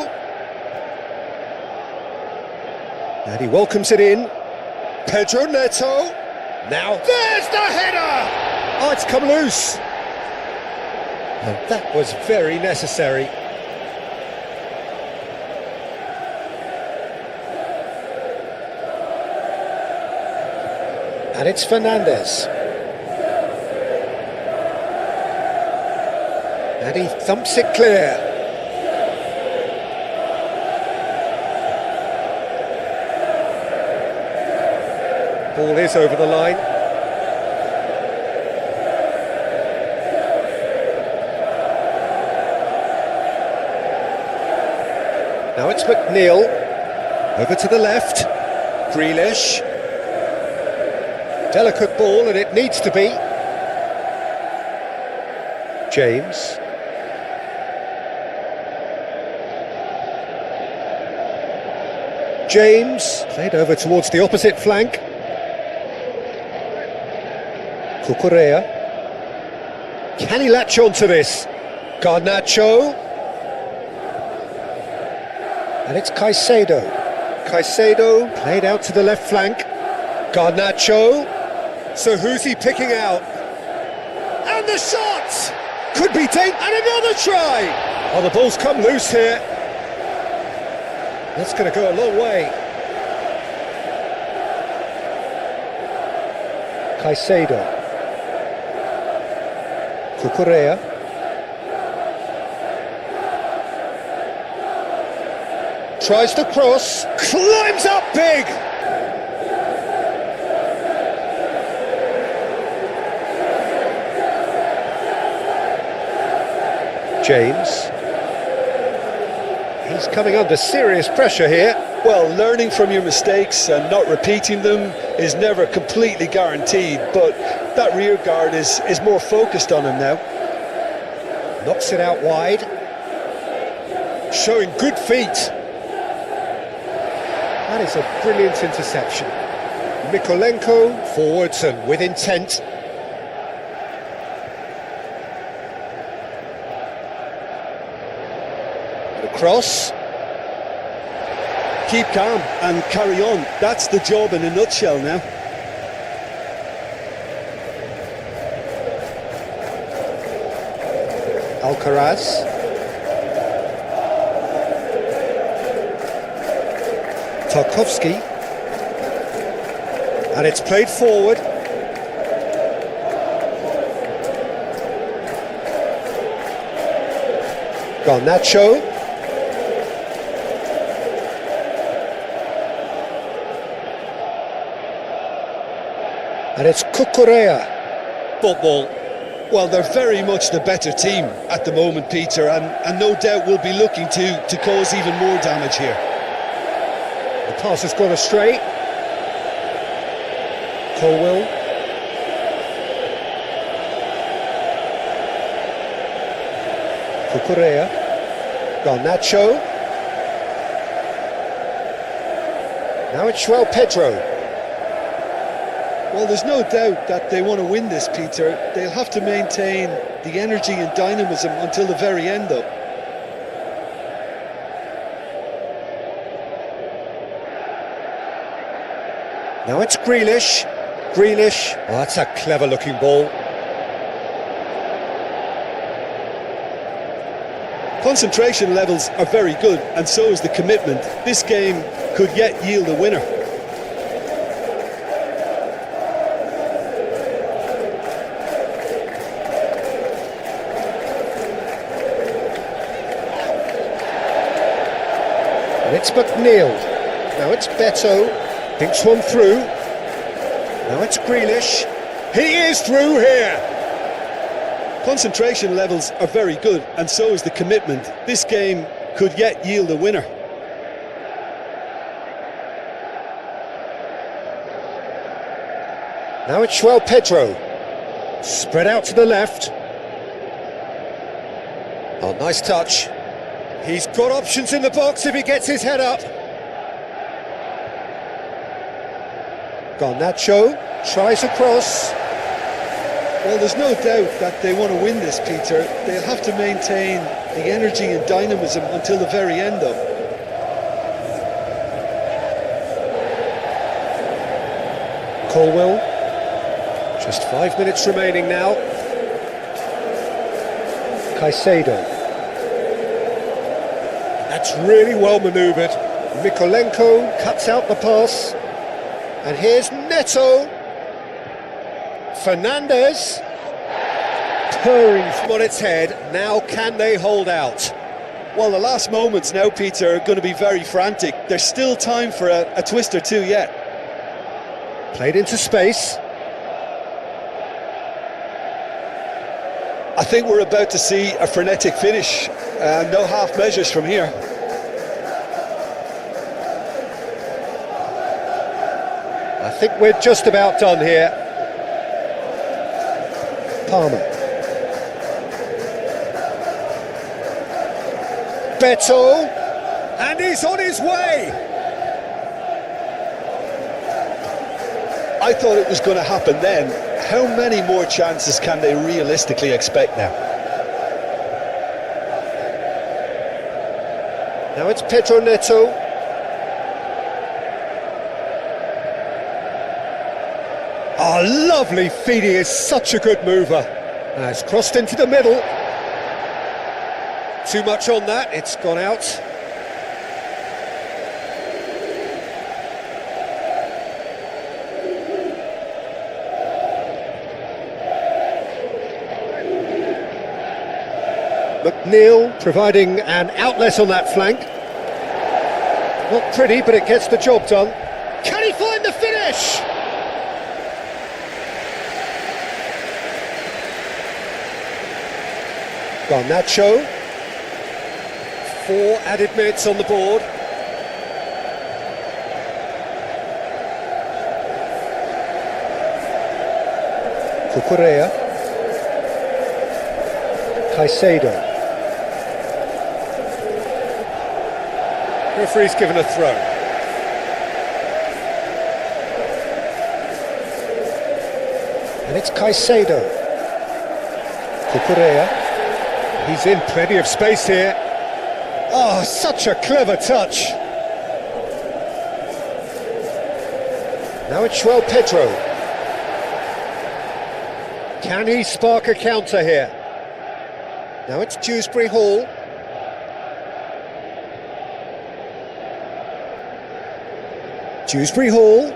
And he welcomes it in. Pedro Neto. Now, there's the header! Oh, it's come loose. And that was very necessary. And it's Fernandez. And he thumps it clear. Ball is over the line. Now it's McNeil. Over to the left. Grealish. Delicate ball, and it needs to be. James. James, played over towards the opposite flank. Cucurella. Can he latch on to this? Garnacho. And it's Caicedo. Caicedo played out to the left flank. Garnacho. So who's he picking out? And the shot! Could be taken, and another try! Oh, the ball's come loose here. That's going to go a long way. Caicedo. Cucurella. Tries to cross, climbs up big! James. He's coming under serious pressure here. Well, learning from your mistakes and not repeating them is never completely guaranteed, but that rear guard is more focused on him now. Knocks it out wide. Showing good feet. That is a brilliant interception. Mykolenko forwards and with intent. The cross. Keep calm and carry on. That's the job in a nutshell now. Alcaraz. Tarkowski. And it's played forward. Garnacho. And it's Cucurella. Football. Well, they're very much the better team at the moment, Peter, and no doubt will be looking to cause even more damage here. The pass has gone astray. Colwell. Cucurella. Garnacho. Now it's João Pedro. Well, there's no doubt that they want to win this, Peter. They'll have to maintain the energy and dynamism until the very end, though. Now it's Grealish. Grealish. Oh, that's a clever-looking ball. Concentration levels are very good, and so is the commitment. This game could yet yield a winner. It's McNeil. Now it's Beto. Thinks one through. Now it's Grealish. He is through here. Concentration levels are very good, and so is the commitment. This game could yet yield a winner. Now it's João Pedro. Spread out to the left. Oh, nice touch. He's got options in the box if he gets his head up. Garnacho tries a cross. Well, there's no doubt that they want to win this, Peter. They'll have to maintain the energy and dynamism until the very end, though. Colwell. Just 5 minutes remaining now. Caicedo. That's really well manoeuvred. Mykolenko cuts out the pass. And here's Neto. Fernandez. Purring on its head. Now can they hold out? Well, the last moments now, Peter, are going to be very frantic. There's still time for a twist or two yet. Played into space. I think we're about to see a frenetic finish. No half measures from here. think we're just about done here. Palmer. Beto. And he's on his way. I thought it was going to happen then. How many more chances can they realistically expect now? Now it's Pedro Neto. Oh, lovely feed. He is such a good mover. Now it's crossed into the middle. Too much on that, it's gone out. McNeil providing an outlet on that flank. Not pretty, but it gets the job done. Can he find the finish? Garnacho. 4 added minutes on the board. Cucurella. Caicedo. Referee's given a throw. And it's Caicedo. Cucurella. He's in plenty of space here. Oh, such a clever touch. Now it's João Pedro. Can he spark a counter here? Now it's Dewsbury Hall. Dewsbury Hall.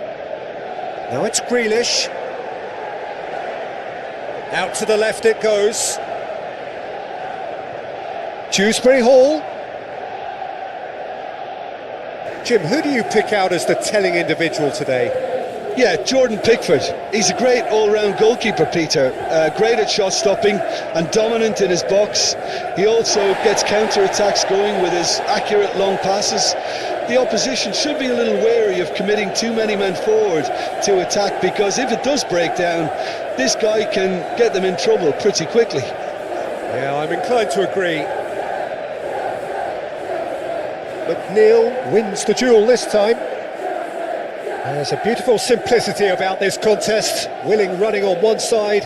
Now it's Grealish. Out to the left it goes. Dewsbury Hall. Jim, who do you pick out as the telling individual today? Yeah, Jordan Pickford. He's a great all-round goalkeeper, Peter. Great at shot stopping and dominant in his box. He also gets counter-attacks going with his accurate long passes. The opposition should be a little wary of committing too many men forward to attack, because if it does break down, this guy can get them in trouble pretty quickly. Yeah, I'm inclined to agree. McNeil wins the duel this time. There's a beautiful simplicity about this contest. Willing running on one side,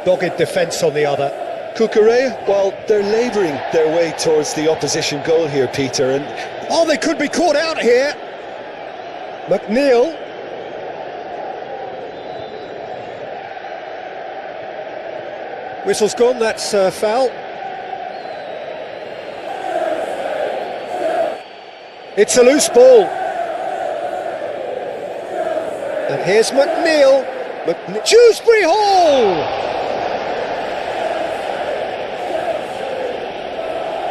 dogged defence on the other. Cucurella, well, they're labouring their way towards the opposition goal here, Peter, and oh, they could be caught out here. McNeil. Whistle's gone, that's foul. It's a loose ball. And here's McNeil. Dewsbury Hall!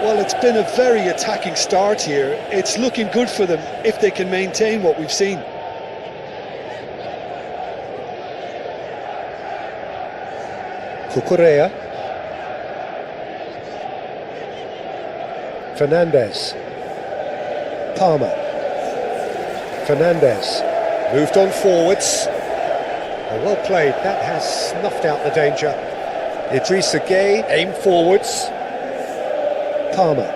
Well, it's been a very attacking start here. It's looking good for them if they can maintain what we've seen. Cucurella. Fernandez. Palmer. Fernandez. Moved on forwards. Oh, well played, that has snuffed out the danger. Idrissa Gueye, aim forwards. Palmer.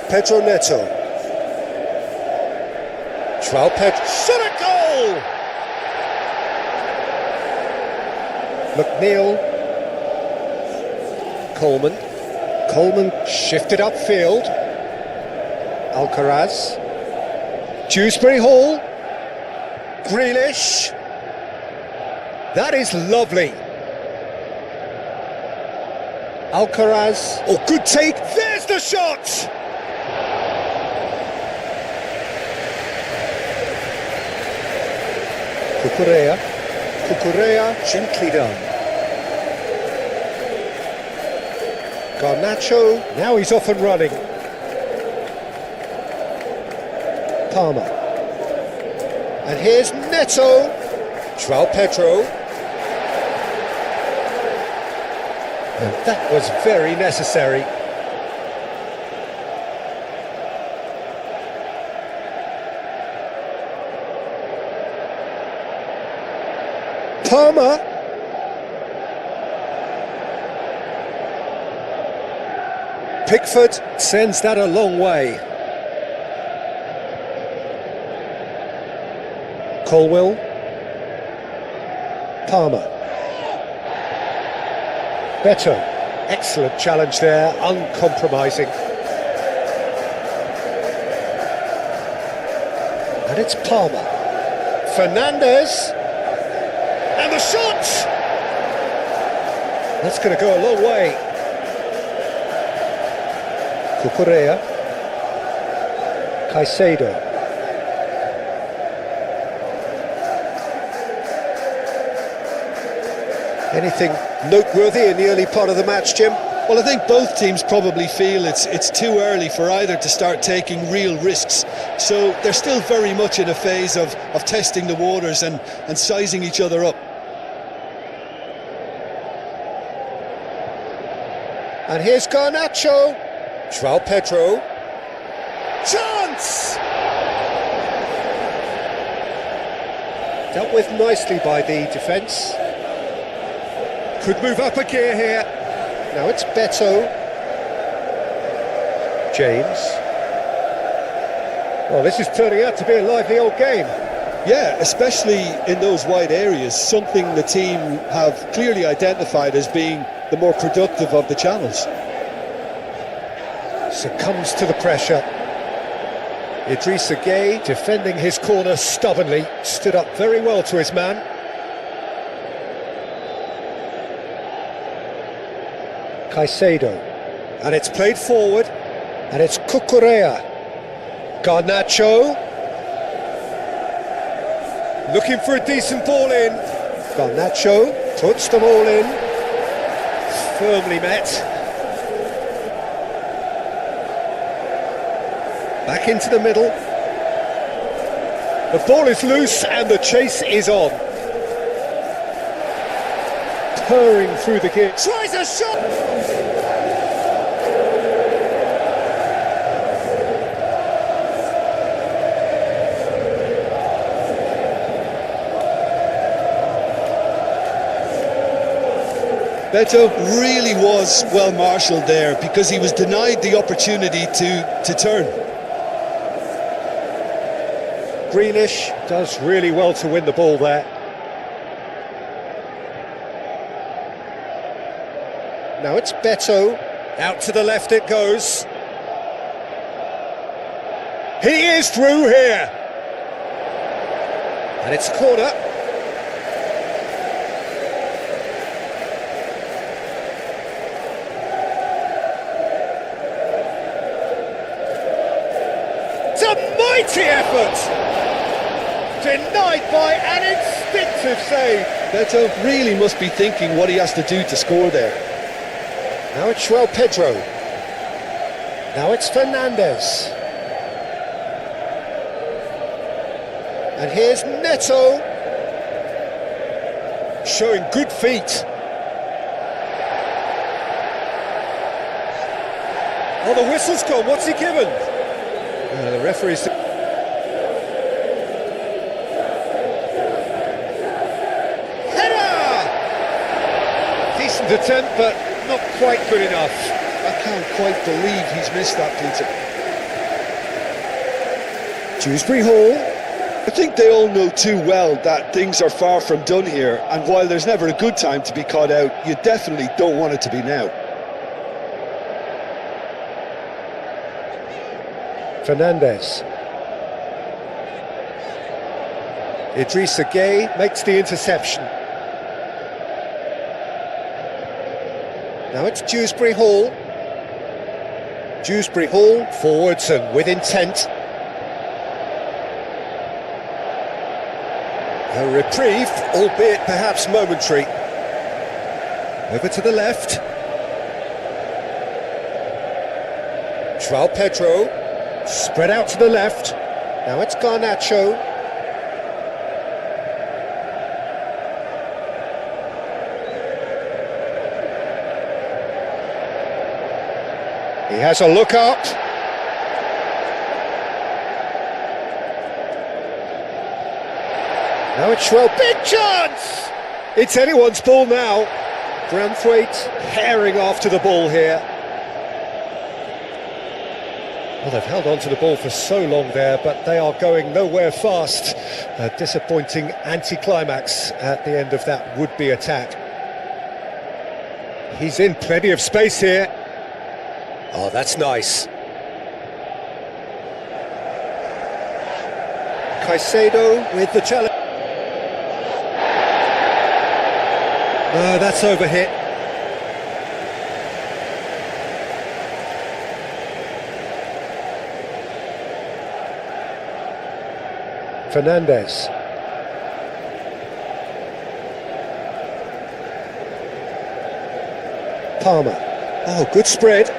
Pedro Neto. João Pedro. Shot a goal! McNeil. Coleman shifted upfield. Alcaraz. Dewsbury Hall. Grealish. That is lovely. Alcaraz. Oh, good take. There's the shot! Cucurella, gently done. Garnacho, now he's off and running. Palmer. And here's Neto. João Pedro. And that was very necessary. Palmer. Pickford sends that a long way. Colwill. Palmer. Beto. Excellent challenge there, uncompromising. And it's Palmer. Fernandes. And the shot! That's going to go a long way. Cucurella. Caicedo. Anything noteworthy in the early part of the match, Jim? Well, I think both teams probably feel it's too early for either to start taking real risks. So they're still very much in a phase of testing the waters and sizing each other up. And here's Garnacho. João Pedro. Chance! Dealt with nicely by the defence. Could move up a gear here. Now it's Beto. James. Well, this is turning out to be a lively old game. Yeah, especially in those wide areas, something the team have clearly identified as being the more productive of the channels. Succumbs to the pressure. Idrissa Gueye defending his corner stubbornly, stood up very well to his man. Caicedo, and it's played forward, and it's Cucurella. Garnacho, looking for a decent ball in. Garnacho puts them all in, firmly met. Back into the middle. The ball is loose and the chase is on. Purring through the gear. Tries a shot! Beto really was well marshalled there because he was denied the opportunity to turn. Grealish does really well to win the ball there. Now it's Beto. Out to the left it goes. He is through here. And it's a corner. It's a mighty effort! Denied by an instinctive save. Beto really must be thinking what he has to do to score there. Now it's João Pedro. Now it's Fernandes. And here's Neto. Showing good feet. Oh, the whistle's gone. What's he given? The referee's... Decent attempt, but not quite good enough. I can't quite believe he's missed that, Peter. Dewsbury Hall. I think they all know too well that things are far from done here, and while there's never a good time to be caught out, you definitely don't want it to be now. Fernandes. Idrissa Gueye makes the interception. Now it's Dewsbury Hall. Dewsbury Hall forwards and with intent. A reprieve, albeit perhaps momentary. Over to the left. João Pedro. Spread out to the left. Now it's Garnacho. He has a look up. Now it's João. Big chance! It's anyone's ball now. Branthwaite herring after the ball here. Well, they've held on to the ball for so long there, but they are going nowhere fast. A disappointing anticlimax at the end of that would-be attack. He's in plenty of space here. Oh, that's nice. Caicedo with the challenge. No, that's overhit. Fernandes. Palmer. Oh, good spread.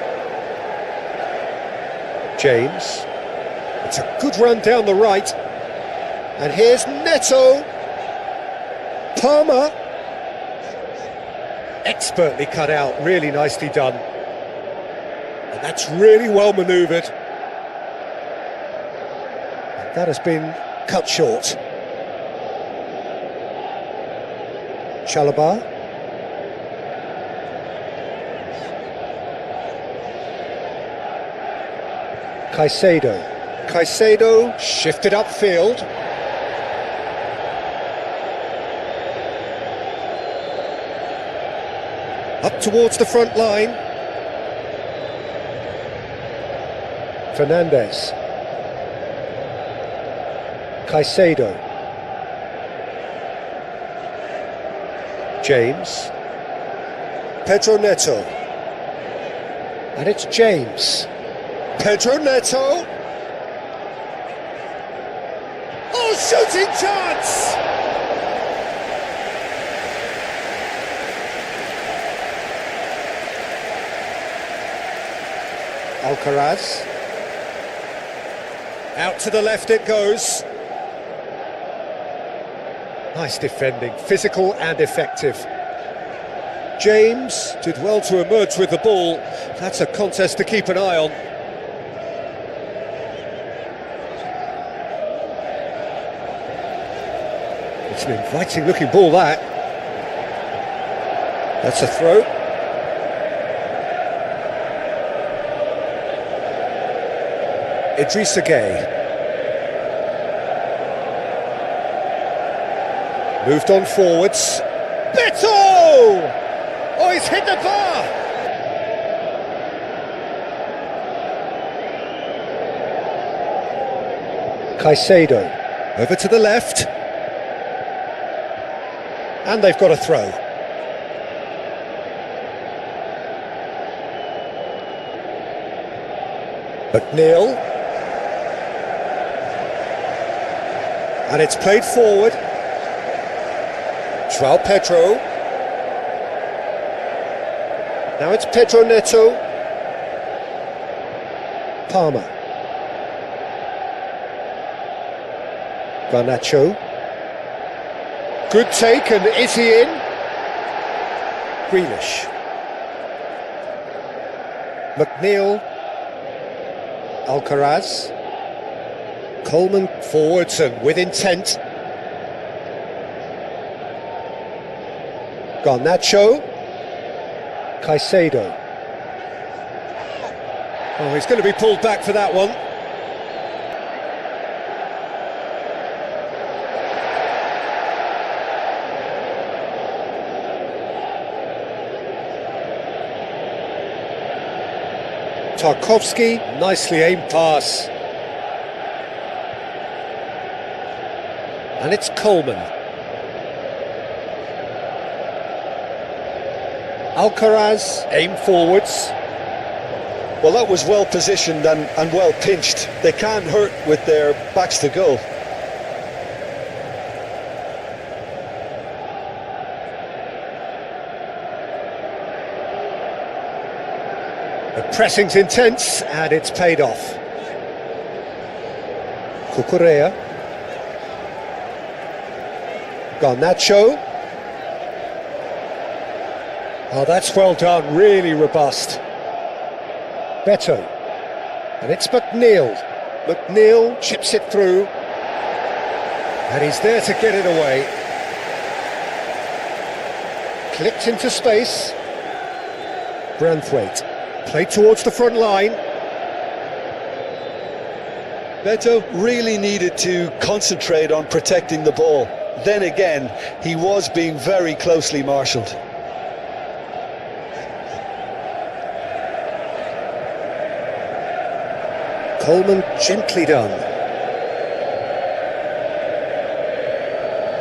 James. It's a good run down the right. And here's Neto. Palmer. Expertly cut out, really nicely done. And that's really well manoeuvred. And that has been cut short. Chalobah. Caicedo shifted upfield. Up towards the front line. Fernandes. Caicedo. James. Pedro Neto. And it's James. Pedro Neto. Oh, shooting chance! Alcaraz. Out to the left it goes. Nice defending, physical and effective. James did well to emerge with the ball. That's a contest to keep an eye on. It's an inviting looking ball, that. That's a throw. Idrissa Gueye. Moved on forwards. Beto! Oh, he's hit the bar! Caicedo. Over to the left. And they've got a throw. McNeil. And it's played forward. João Pedro. Now it's Pedro Neto. Palmer. Garnacho. Good take, and is he in? Grealish. McNeil. Alcaraz. Coleman forwards and with intent. Garnacho. Caicedo. Oh, he's going to be pulled back for that one. Tarkowski, nicely aimed pass. And it's Coleman. Alcaraz, aim forwards. Well, that was well positioned and well pinched. They can't hurt with their backs to goal. The pressing's intense and it's paid off. Cucurella. Garnacho. Oh, that's well done, really robust. Beto. And it's McNeil. McNeil chips it through. And he's there to get it away. clipped into space. Branthwaite, played towards the front line. Beto really needed to concentrate on protecting the ball. Then again, he was being very closely marshalled. Coleman, gently done.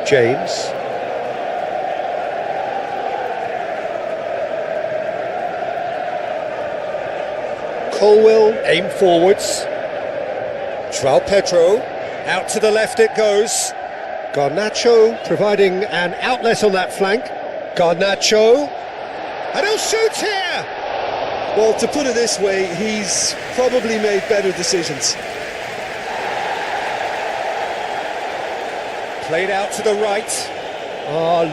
James. Colwell, aim forwards. João Pedro, out to the left it goes. Garnacho providing an outlet on that flank. Garnacho, and he'll shoot here! Well, to put it this way, he's probably made better decisions. Played out to the right.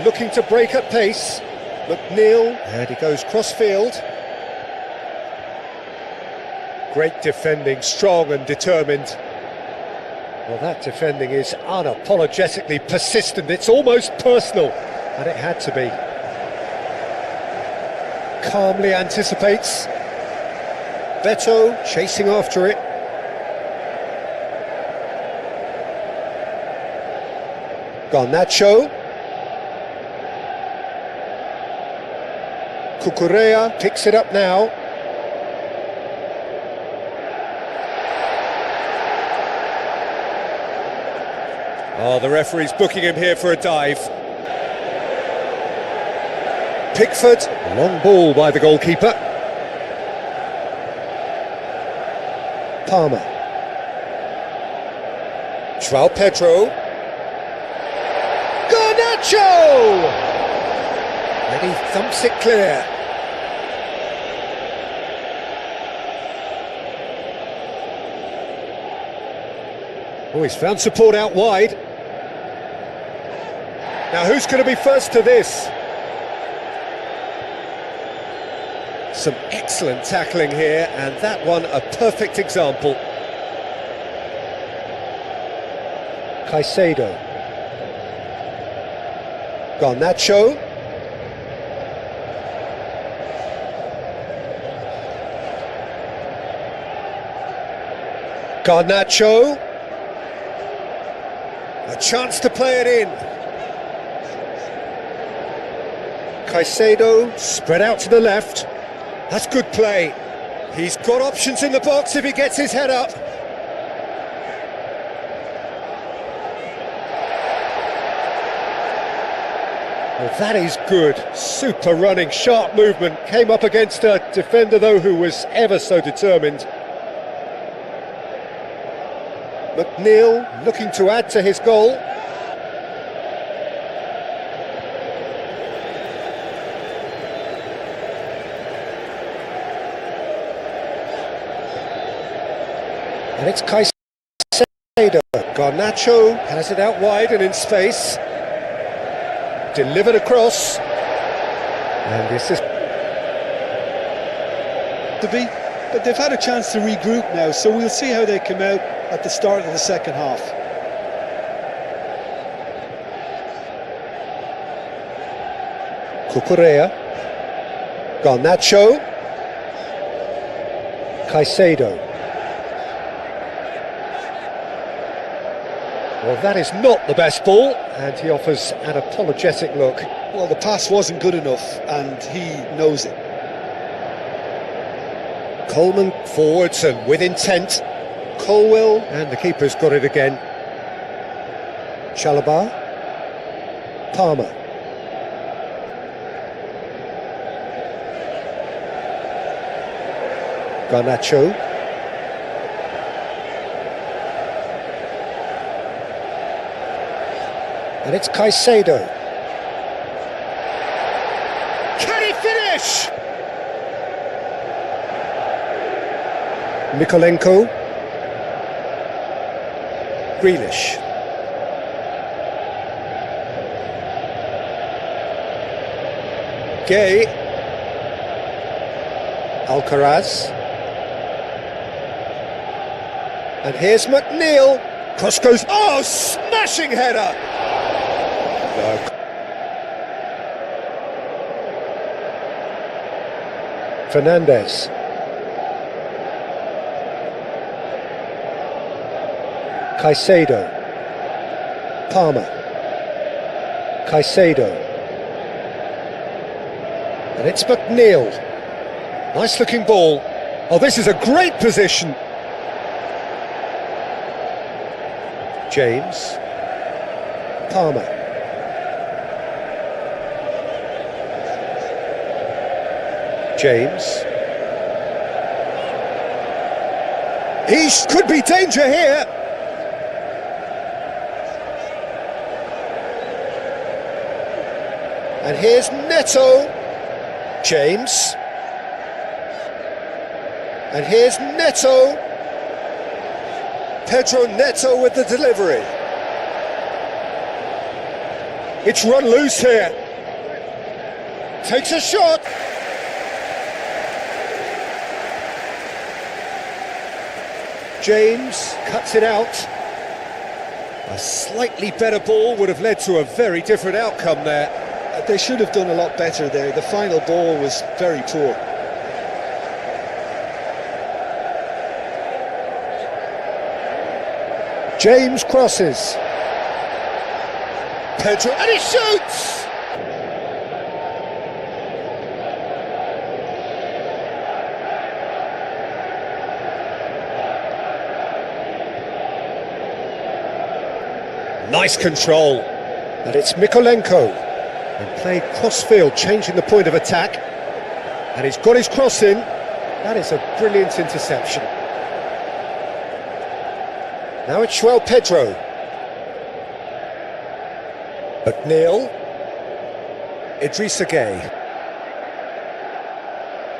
Looking to break at pace. McNeil, and he goes cross-field. Great defending, strong and determined. Well, that defending is unapologetically persistent. It's almost personal, and it had to be. Calmly anticipates. Beto chasing after it. Garnacho. Cucurella picks it up now. The referee's booking him here for a dive. Pickford, long ball by the goalkeeper. Palmer. João Pedro. Garnacho! And he thumps it clear. Oh, he's found support out wide. Now who's going to be first to this? Some excellent tackling here, and that one a perfect example. Caicedo. Garnacho. Garnacho. A chance to play it in. Caicedo spread out to the left. That's good play. He's got options in the box if he gets his head up. Well, that is good. Super running, sharp movement. Came up against a defender, though, who was ever so determined. McNeil looking to add to his goal. And it's Caicedo. Garnacho has it out wide and in space. Delivered across. And the assist. But they've had a chance to regroup now, so we'll see how they come out at the start of the second half. Cucurella. Garnacho. Caicedo. Well, that is not the best ball, and he offers an apologetic look. Well, the pass wasn't good enough, and he knows it. Coleman forwards and with intent. Colwell, and the keeper's got it again. Chalobah. Palmer. Garnacho. And it's Caicedo. Can he finish? Mikolenko. Grealish. Gay. Alcaraz. And here's McNeil. Cross goes. Oh, smashing header! Fernandez. Caicedo. Palmer. Caicedo. And it's McNeil. Nice looking ball. Oh, this is a great position. James. Palmer. James. He could be danger here. And here's Neto. James. And here's Neto. Pedro Neto with the delivery. It's run loose here. Takes a shot. James cuts it out. A slightly better ball would have led to a very different outcome there. They should have done a lot better there. The final ball was very poor. James crosses. Pedro, and he shoots! Nice control. And it's Mykolenko. And played cross-field, changing the point of attack. And he's got his cross in. That is a brilliant interception. Now it's João Pedro. McNeil. Idrissa Gueye.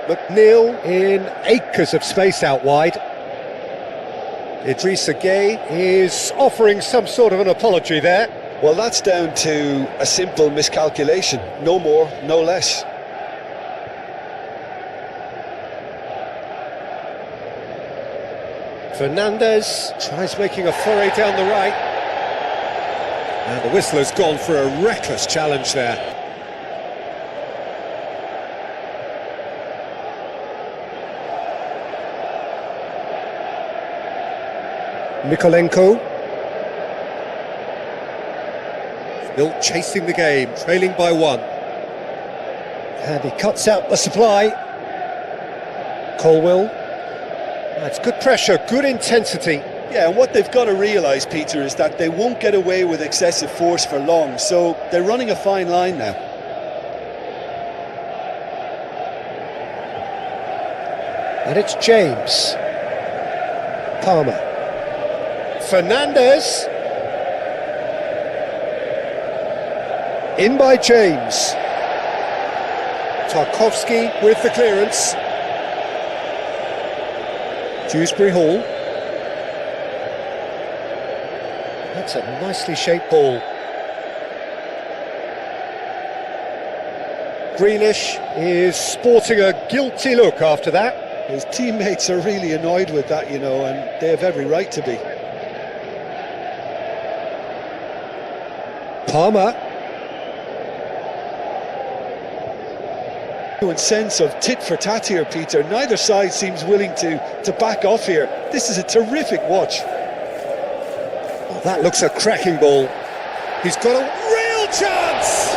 McNeil in acres of space out wide. Idrissa Gueye is offering some sort of an apology there. Well, that's down to a simple miscalculation. No more, no less. Fernandez tries making a foray down the right. And the whistler's gone for a reckless challenge there. Mykolenko. Still chasing the game, trailing by 1. And he cuts out the supply. Colwill. That's good pressure, good intensity. Yeah, and what they've got to realise, Peter, is that they won't get away with excessive force for long, so they're running a fine line now. And it's James. Palmer. Fernandez. In by James. Tarkowski with the clearance. Dewsbury Hall. That's a nicely shaped ball. Grealish is sporting a guilty look after that. His teammates are really annoyed with that, you know, and they have every right to be. Palmer. Sense of tit for tat here, Peter. Neither side seems willing to back off here. This is a terrific watch. Oh, that looks a cracking ball. He's got a real chance.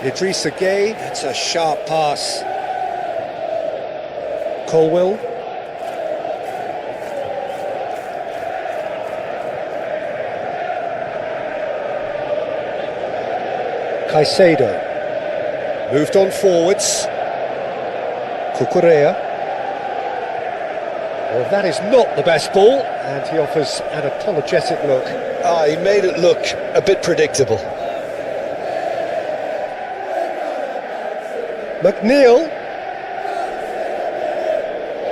Idrissa Gueye, that's a sharp pass. Colwill. Caicedo. Moved on forwards. Cucurella. Well, that is not the best ball, and he offers an apologetic look. He made it look a bit predictable. McNeil.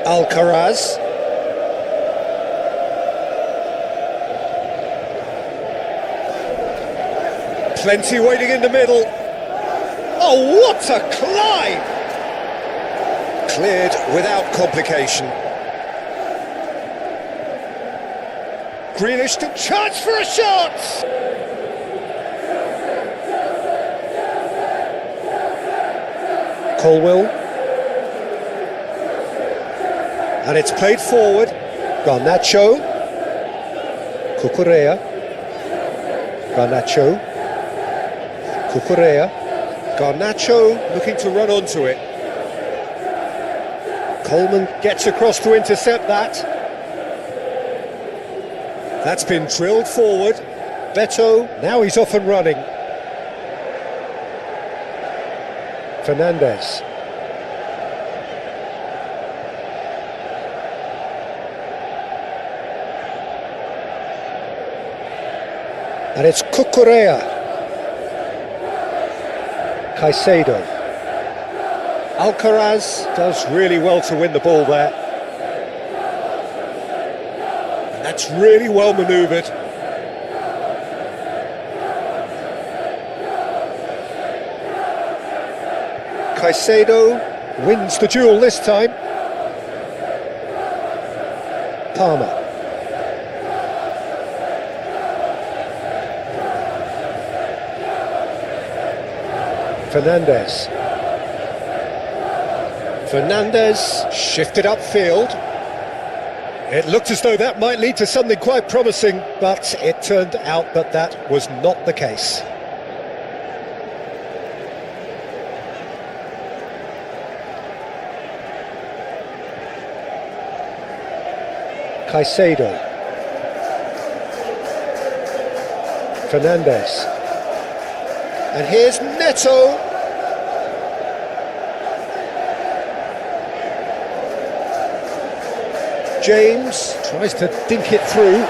Alcaraz. Plenty waiting in the middle. Oh, what a climb! Cleared without complication. Grealish took charge for a shot! Colwill. And it's played forward. Garnacho. Cucurella. Garnacho. Cucurella. Garnacho looking to run onto it. Coleman gets across to intercept that. That's been drilled forward. Beto, now he's off and running. Fernandez. And it's Cucurella. Caicedo. Alcaraz does really well to win the ball there. And that's really well manoeuvred. Caicedo wins the duel this time. Palmer. Fernandez. Fernandez shifted upfield. It looked as though that might lead to something quite promising, but it turned out that that was not the case. Caicedo. Fernandez. And here's Neto. James tries to dink it through.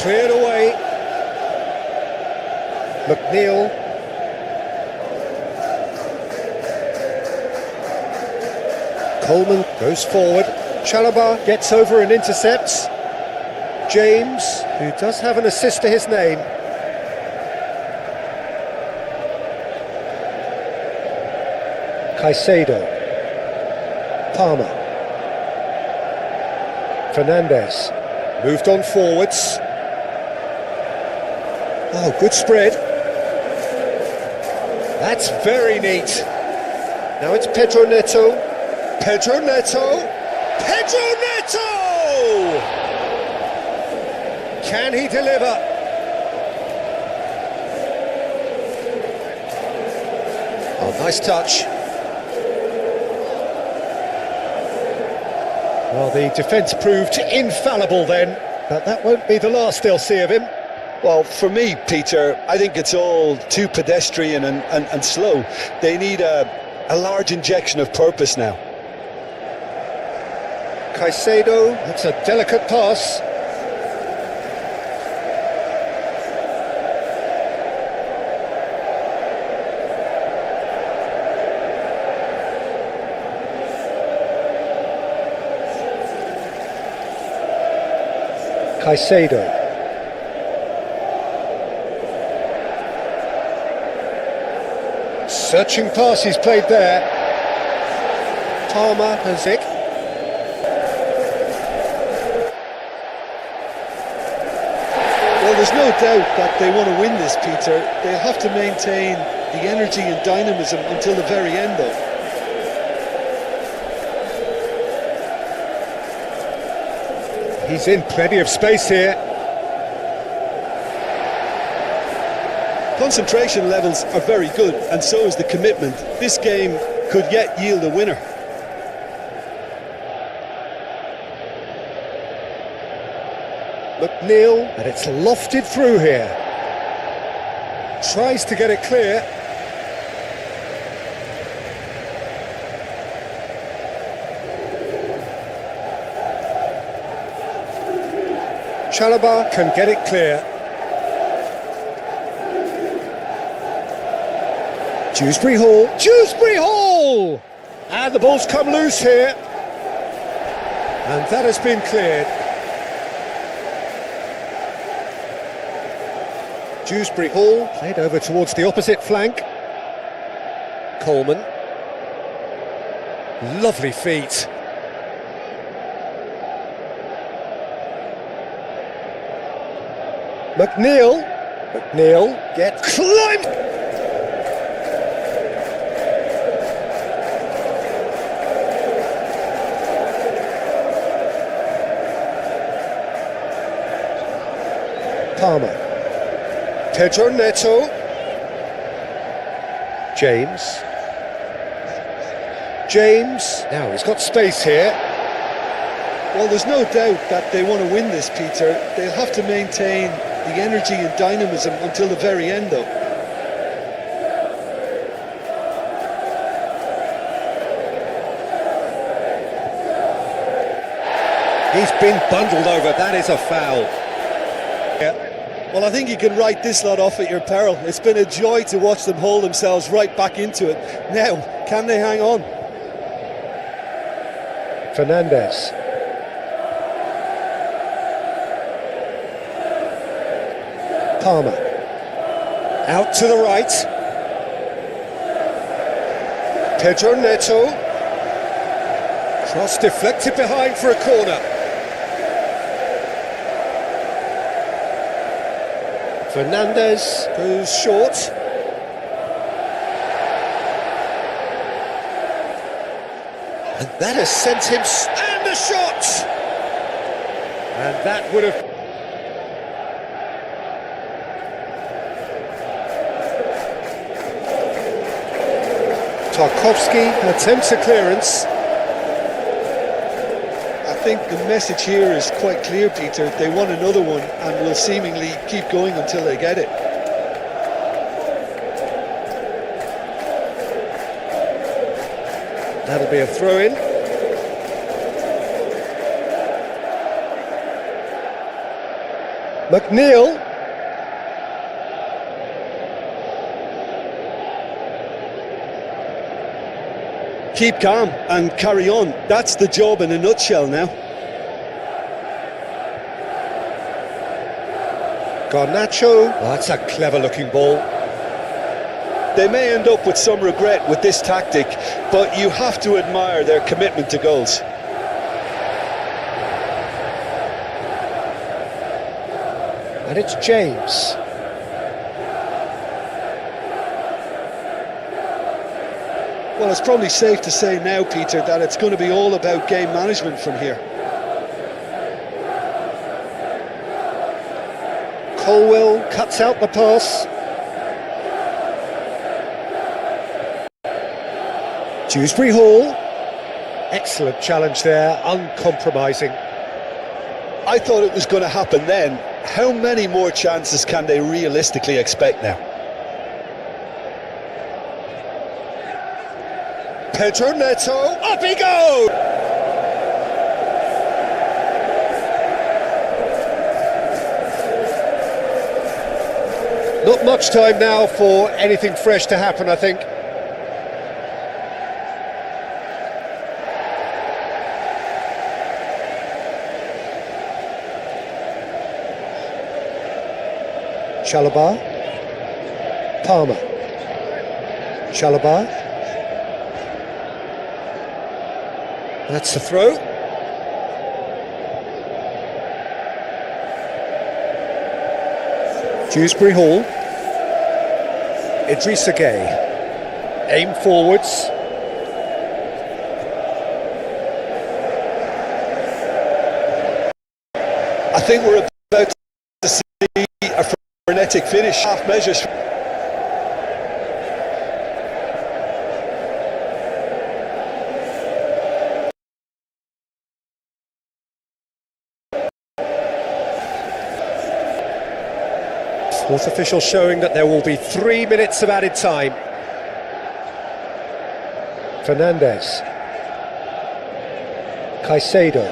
Cleared away. McNeil. Coleman goes forward. Chalobah gets over and intercepts. James, who does have an assist to his name. Caicedo. Palmer. Fernandez. Moved on forwards. Oh, good spread. That's very neat. Now it's Pedro Neto. Pedro Neto. Pedro Neto! Can he deliver? Oh, nice touch. Well, the defence proved infallible then, but that won't be the last they'll see of him. Well, for me, Peter, I think it's all too pedestrian and slow. They need a large injection of purpose now. Caicedo, that's a delicate pass. Caicedo. Searching pass he's played there. Palmer has it. Well, there's no doubt that they want to win this, Peter. They'll have to maintain the energy and dynamism until the very end, though. He's in plenty of space here. Concentration levels are very good, and so is the commitment. This game could yet yield a winner. McNeil, and it's lofted through here. Tries to get it clear. Chalobah can get it clear. Dewsbury Hall. Dewsbury Hall! And the ball's come loose here. And that has been cleared. Dewsbury Hall played over towards the opposite flank. Coleman. Lovely feet. McNeil gets climbed. Palmer. Pedro Neto. James. Now he's got space here. Well, there's no doubt that they want to win this, Peter. They'll have to maintain the energy and dynamism until the very end, though. He's been bundled over. That is a foul. Yeah. Well, I think you can write this lot off at your peril. It's been a joy to watch them hold themselves right back into it. Now, can they hang on? Fernandez. Palmer. Out to the right. Pedro Neto. Cross deflected behind for a corner. Fernandez goes short. And that has sent him... And a shot! And that would have... Tarkovsky attempts a clearance. I think the message here is quite clear, Peter. They want another one and will seemingly keep going until they get it. That'll be a throw-in. McNeil. Keep calm and carry on. That's the job in a nutshell now. Garnacho. Oh, that's a clever-looking ball. They may end up with some regret with this tactic, but you have to admire their commitment to goals. And it's James. Well, it's probably safe to say now, Peter, that it's going to be all about game management from here. Colwell cuts out the pass. Dewsbury Hall. Excellent challenge there, uncompromising. I thought it was going to happen then. How many more chances can they realistically expect now? Pedro Neto, up he goes! Not much time now for anything fresh to happen, I think. Chalobah. Palmer. Chalobah. That's the throw. Dewsbury Hall. Idrissa Gueye. Aim forwards. I think we're about to see a frenetic finish. Half measures. Fourth official showing that there will be 3 minutes of added time. Fernandez. Caicedo.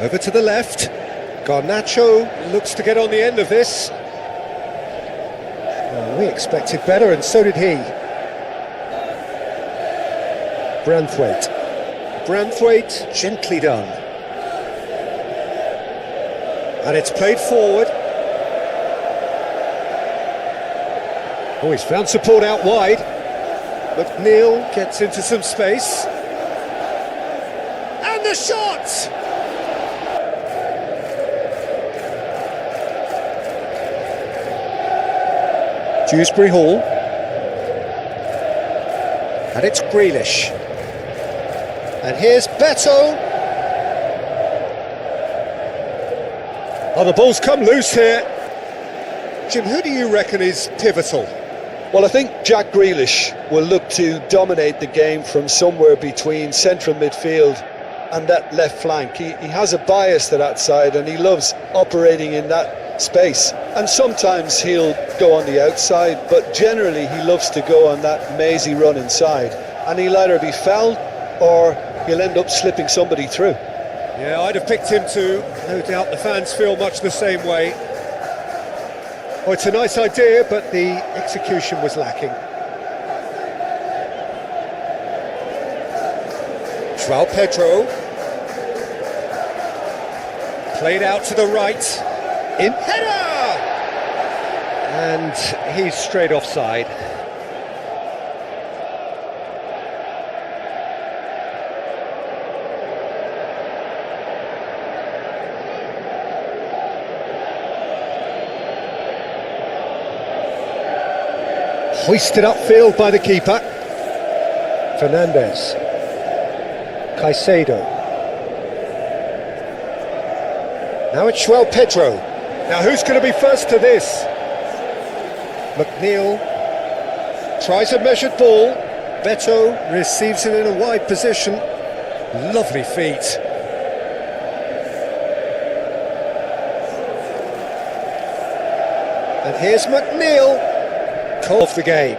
Over to the left. Garnacho looks to get on the end of this. Well, we expected better, and so did he. Branthwaite, gently done. And it's played forward. Oh, he's found support out wide. McNeil gets into some space. And the shot! Dewsbury Hall. And it's Grealish. And here's Beto. Oh, the ball's come loose here. Jim, who do you reckon is pivotal? Well, I think Jack Grealish will look to dominate the game from somewhere between central midfield and that left flank. He has a bias to that side and he loves operating in that space. And sometimes he'll go on the outside, but generally he loves to go on that mazy run inside. And he'll either be fouled or he'll end up slipping somebody through. Yeah, I'd have picked him too. No doubt the fans feel much the same way. Oh, it's a nice idea, but the execution was lacking. João Pedro. Played out to the right. In header! And he's straight offside. Hoisted upfield by the keeper. Fernandes. Caicedo. Now it's João Pedro. Now who's going to be first to this? McNeil tries a measured ball. Beto receives it in a wide position. Lovely feet. And here's McNeil. Off the game.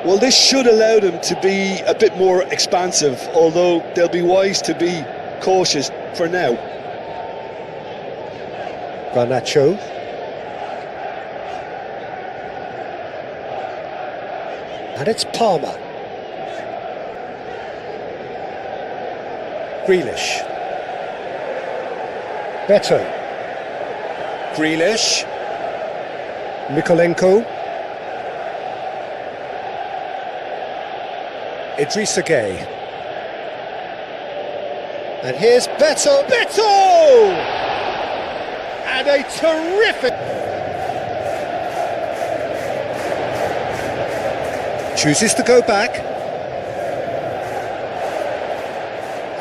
Well, this should allow them to be a bit more expansive, although they'll be wise to be cautious for now. Garnacho. And it's Palmer. Grealish. Beto. Grealish. Mykolenko. Idrissa Gueye. And here's Beto. Beto! And a terrific... Chooses to go back.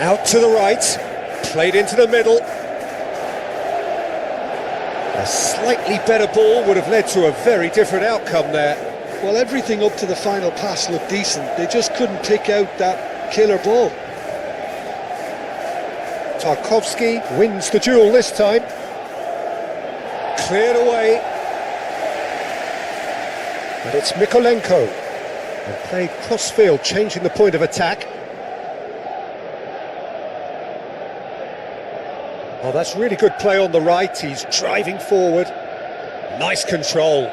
Out to the right. Played into the middle. A slightly better ball would have led to a very different outcome there. Well, everything up to the final pass looked decent. They just couldn't pick out that killer ball. Tarkowski wins the duel this time. Cleared away. And it's Mykolenko. And played cross-field, changing the point of attack. Oh, that's really good play on the right. He's driving forward. Nice control.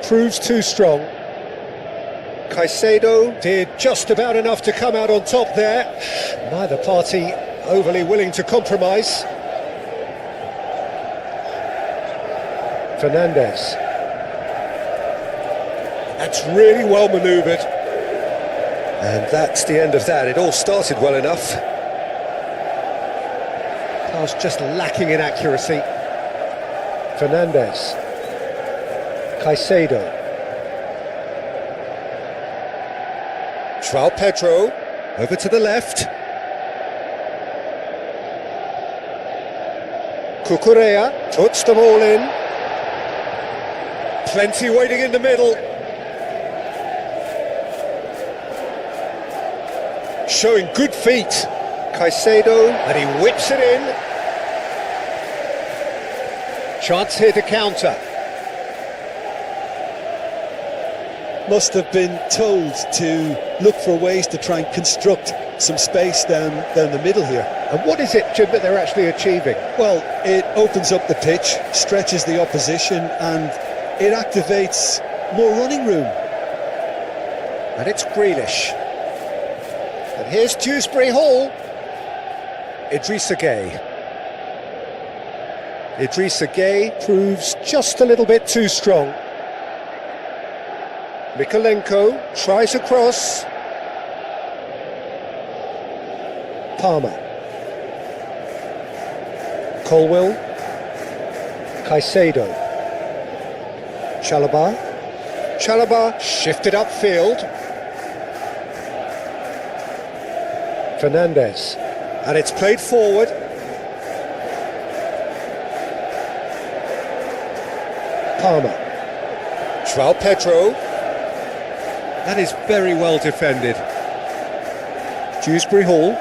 Proves too strong. Caicedo did just about enough to come out on top there. Neither party overly willing to compromise. Fernandes. That's really well manoeuvred. And that's the end of that. It all started well enough. Pass just lacking in accuracy. Fernandes. Caicedo. João Pedro over to the left. Cucurella puts them all in. Plenty waiting in the middle. Showing good feet. Caicedo, and he whips it in. Chance here to counter. Must have been told to look for ways to try and construct some space down the middle here. And what is it, Jim, that they're actually achieving? Well, it opens up the pitch, stretches the opposition, and it activates more running room. And it's Grealish. And here's Dewsbury Hall. Idrissa Gueye. Idrissa Gueye proves just a little bit too strong. Mykolenko tries a cross. Palmer. Colwill. Caicedo. Chalobah. Chalobah shifted upfield. Fernandes. And it's played forward. Palmer. João Pedro. That is very well defended. Dewsbury Hall.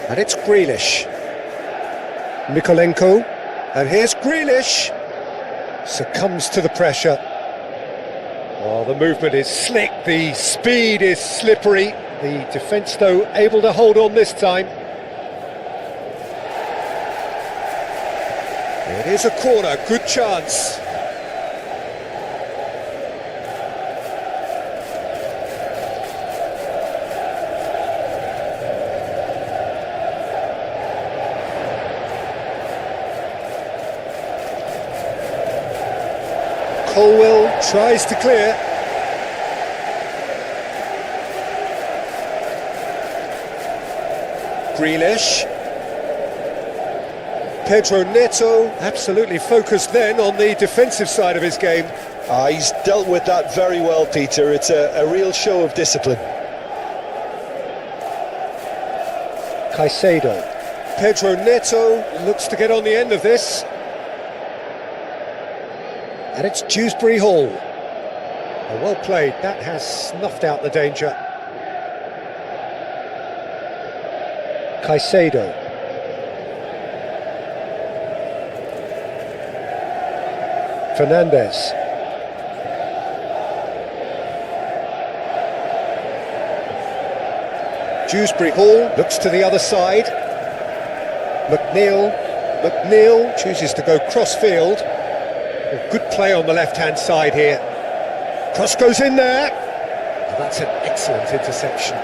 And it's Grealish. Mikolenko. And here's Grealish. Succumbs to the pressure. Oh, the movement is slick, the speed is slippery. The defence, though, able to hold on this time. It is a corner, good chance. Colwell tries to clear. Grealish. Pedro Neto, absolutely focused then on the defensive side of his game. He's dealt with that very well, Peter. It's a real show of discipline. Caicedo. Pedro Neto looks to get on the end of this. And it's Dewsbury Hall. Oh, well played, that has snuffed out the danger. Caicedo. Fernandez. Dewsbury Hall looks to the other side. McNeil chooses to go cross-field. Oh, good play on the left-hand side here. Cross goes in there. Oh, that's an excellent interception.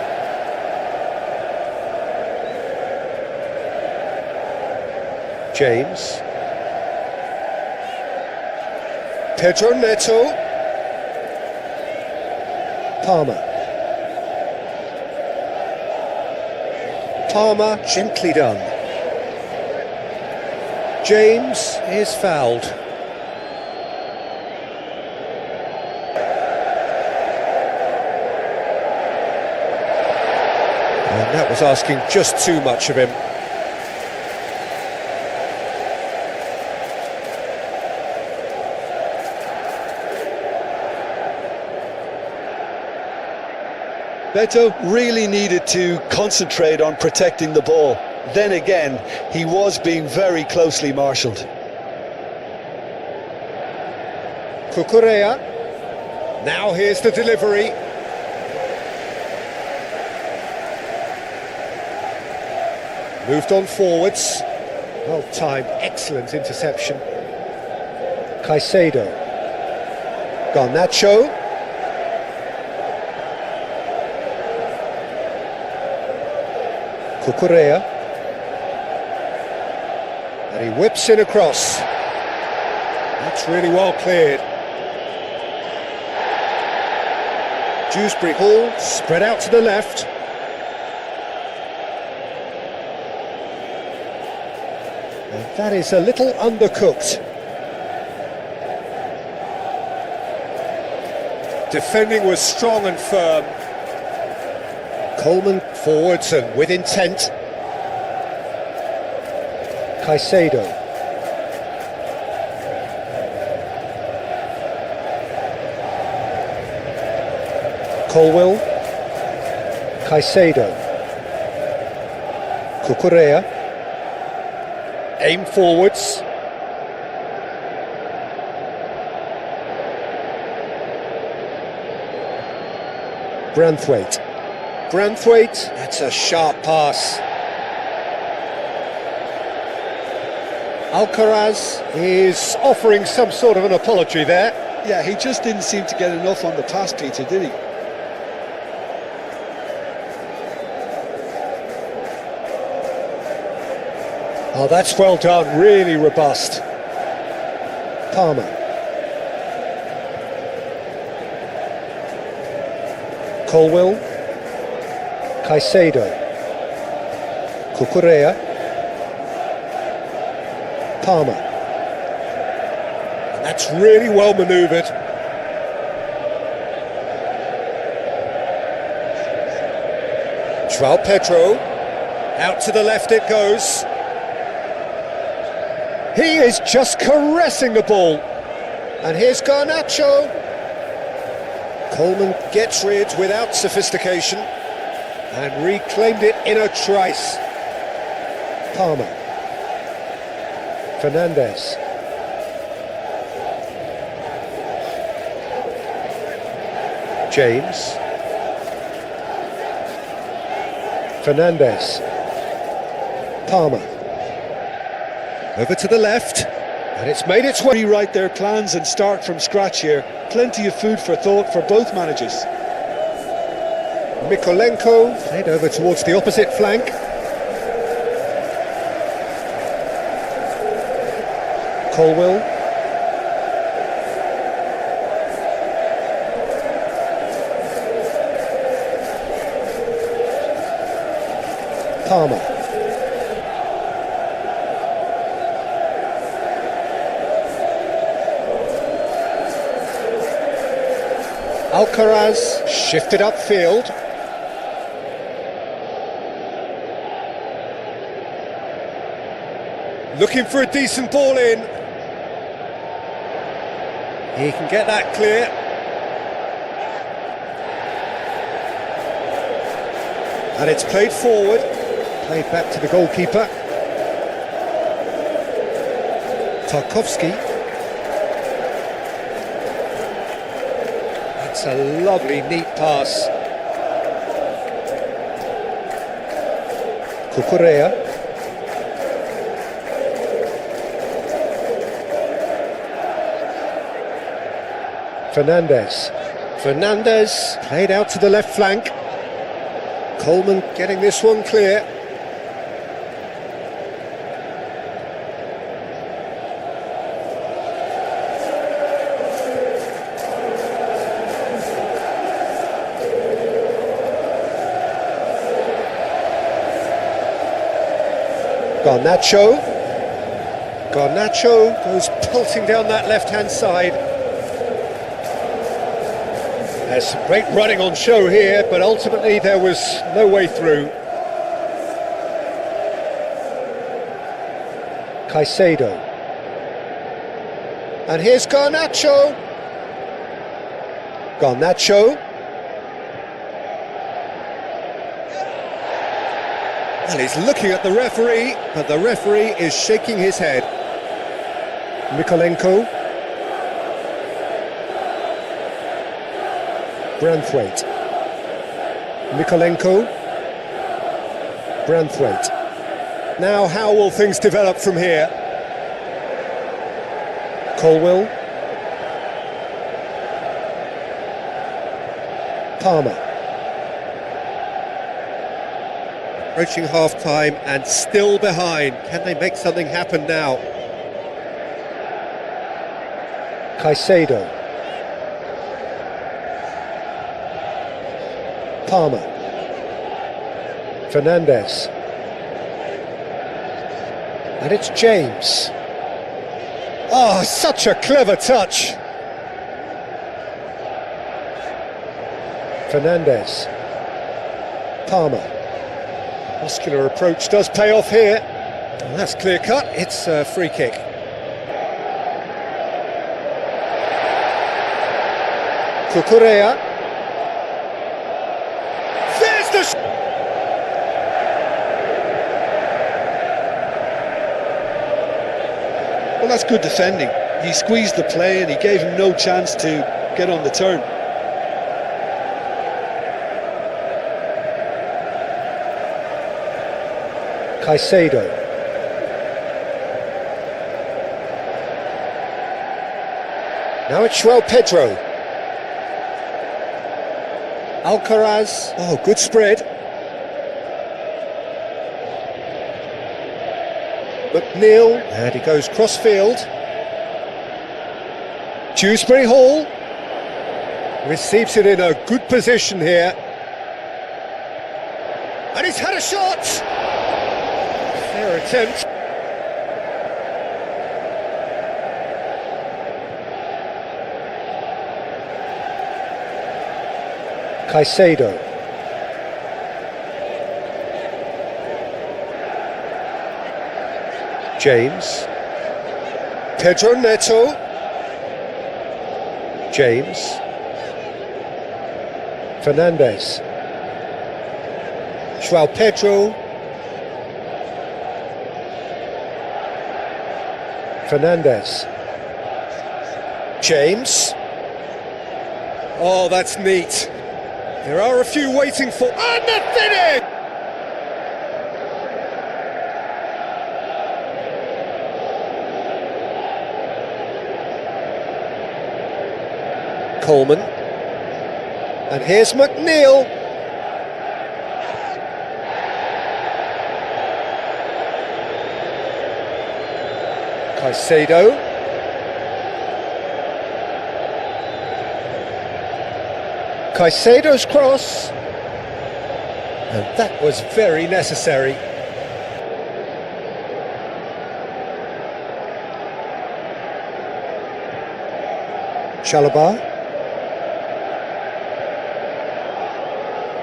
James. Pedro Neto. Palmer. Palmer, gently done. James is fouled. And that was asking just too much of him. Beto really needed to concentrate on protecting the ball. Then again, he was being very closely marshalled. Cucurella. Now here's the delivery. Moved on forwards. Well timed, excellent interception. Caicedo. Garnacho. Cucurella. And he whips in across. That's really well cleared. Dewsbury Hall spread out to the left. And that is a little undercooked. Defending was strong and firm. Coleman forwards and with intent. Caicedo. Colwell. Caicedo. Cucurella. Aim forwards. Branthwaite. Branthwaite, that's a sharp pass. Alcaraz is offering some sort of an apology there. Yeah, he just didn't seem to get enough on the pass, Peter, did he? Oh, that's well done, really robust. Palmer. Colwell. Caicedo. Cucurella. Palmer. And that's really well manoeuvred. João Pedro. Out to the left it goes. He is just caressing the ball. And here's Garnacho. Coleman gets rid without sophistication and reclaimed it in a trice. Palmer. Fernandes. James. Fernandes. Palmer. Over to the left, and it's made its way. Rewrite their plans and start from scratch here. Plenty of food for thought for both managers. Mykolenko played over towards the opposite flank. Colwill. Palmer. Alcaraz shifted upfield. Looking for a decent ball in. He can get that clear. And it's played forward. Played back to the goalkeeper. Tarkovsky. That's a lovely, neat pass. Cucurella. Fernandes. Fernandes played out to the left flank. Coleman getting this one clear. Garnacho. Garnacho goes pulsing down that left-hand side. There's some great running on show here, but ultimately there was no way through. Caicedo. And here's Garnacho. Garnacho. Well, he's looking at the referee, but the referee is shaking his head. Mykolenko. Branthwaite. Mykolenko. Branthwaite. Now, how will things develop from here? Colwill. Palmer. Approaching half-time and still behind. Can they make something happen now? Caicedo. Palmer. Fernandes. And it's James. Oh, such a clever touch. Fernandes. Palmer. Muscular approach does pay off here. And that's clear cut. It's a free kick. Cucurella. There's the... Well, that's good defending. He squeezed the play and he gave him no chance to get on the turn. Caicedo. Now it's João Pedro. Alcaraz. Oh, good spread. McNeil. And he goes cross-field. Dewsbury Hall. Receives it in a good position here. And he's had a shot! Fair attempt. Caicedo. James. Pedro Neto. James. Fernandez. João Pedro. Fernandez. James. Oh, that's neat. There are a few waiting for... And the finish! Coleman. And here's McNeil. Caicedo. Caicedo's cross. And that was very necessary. Chalobah.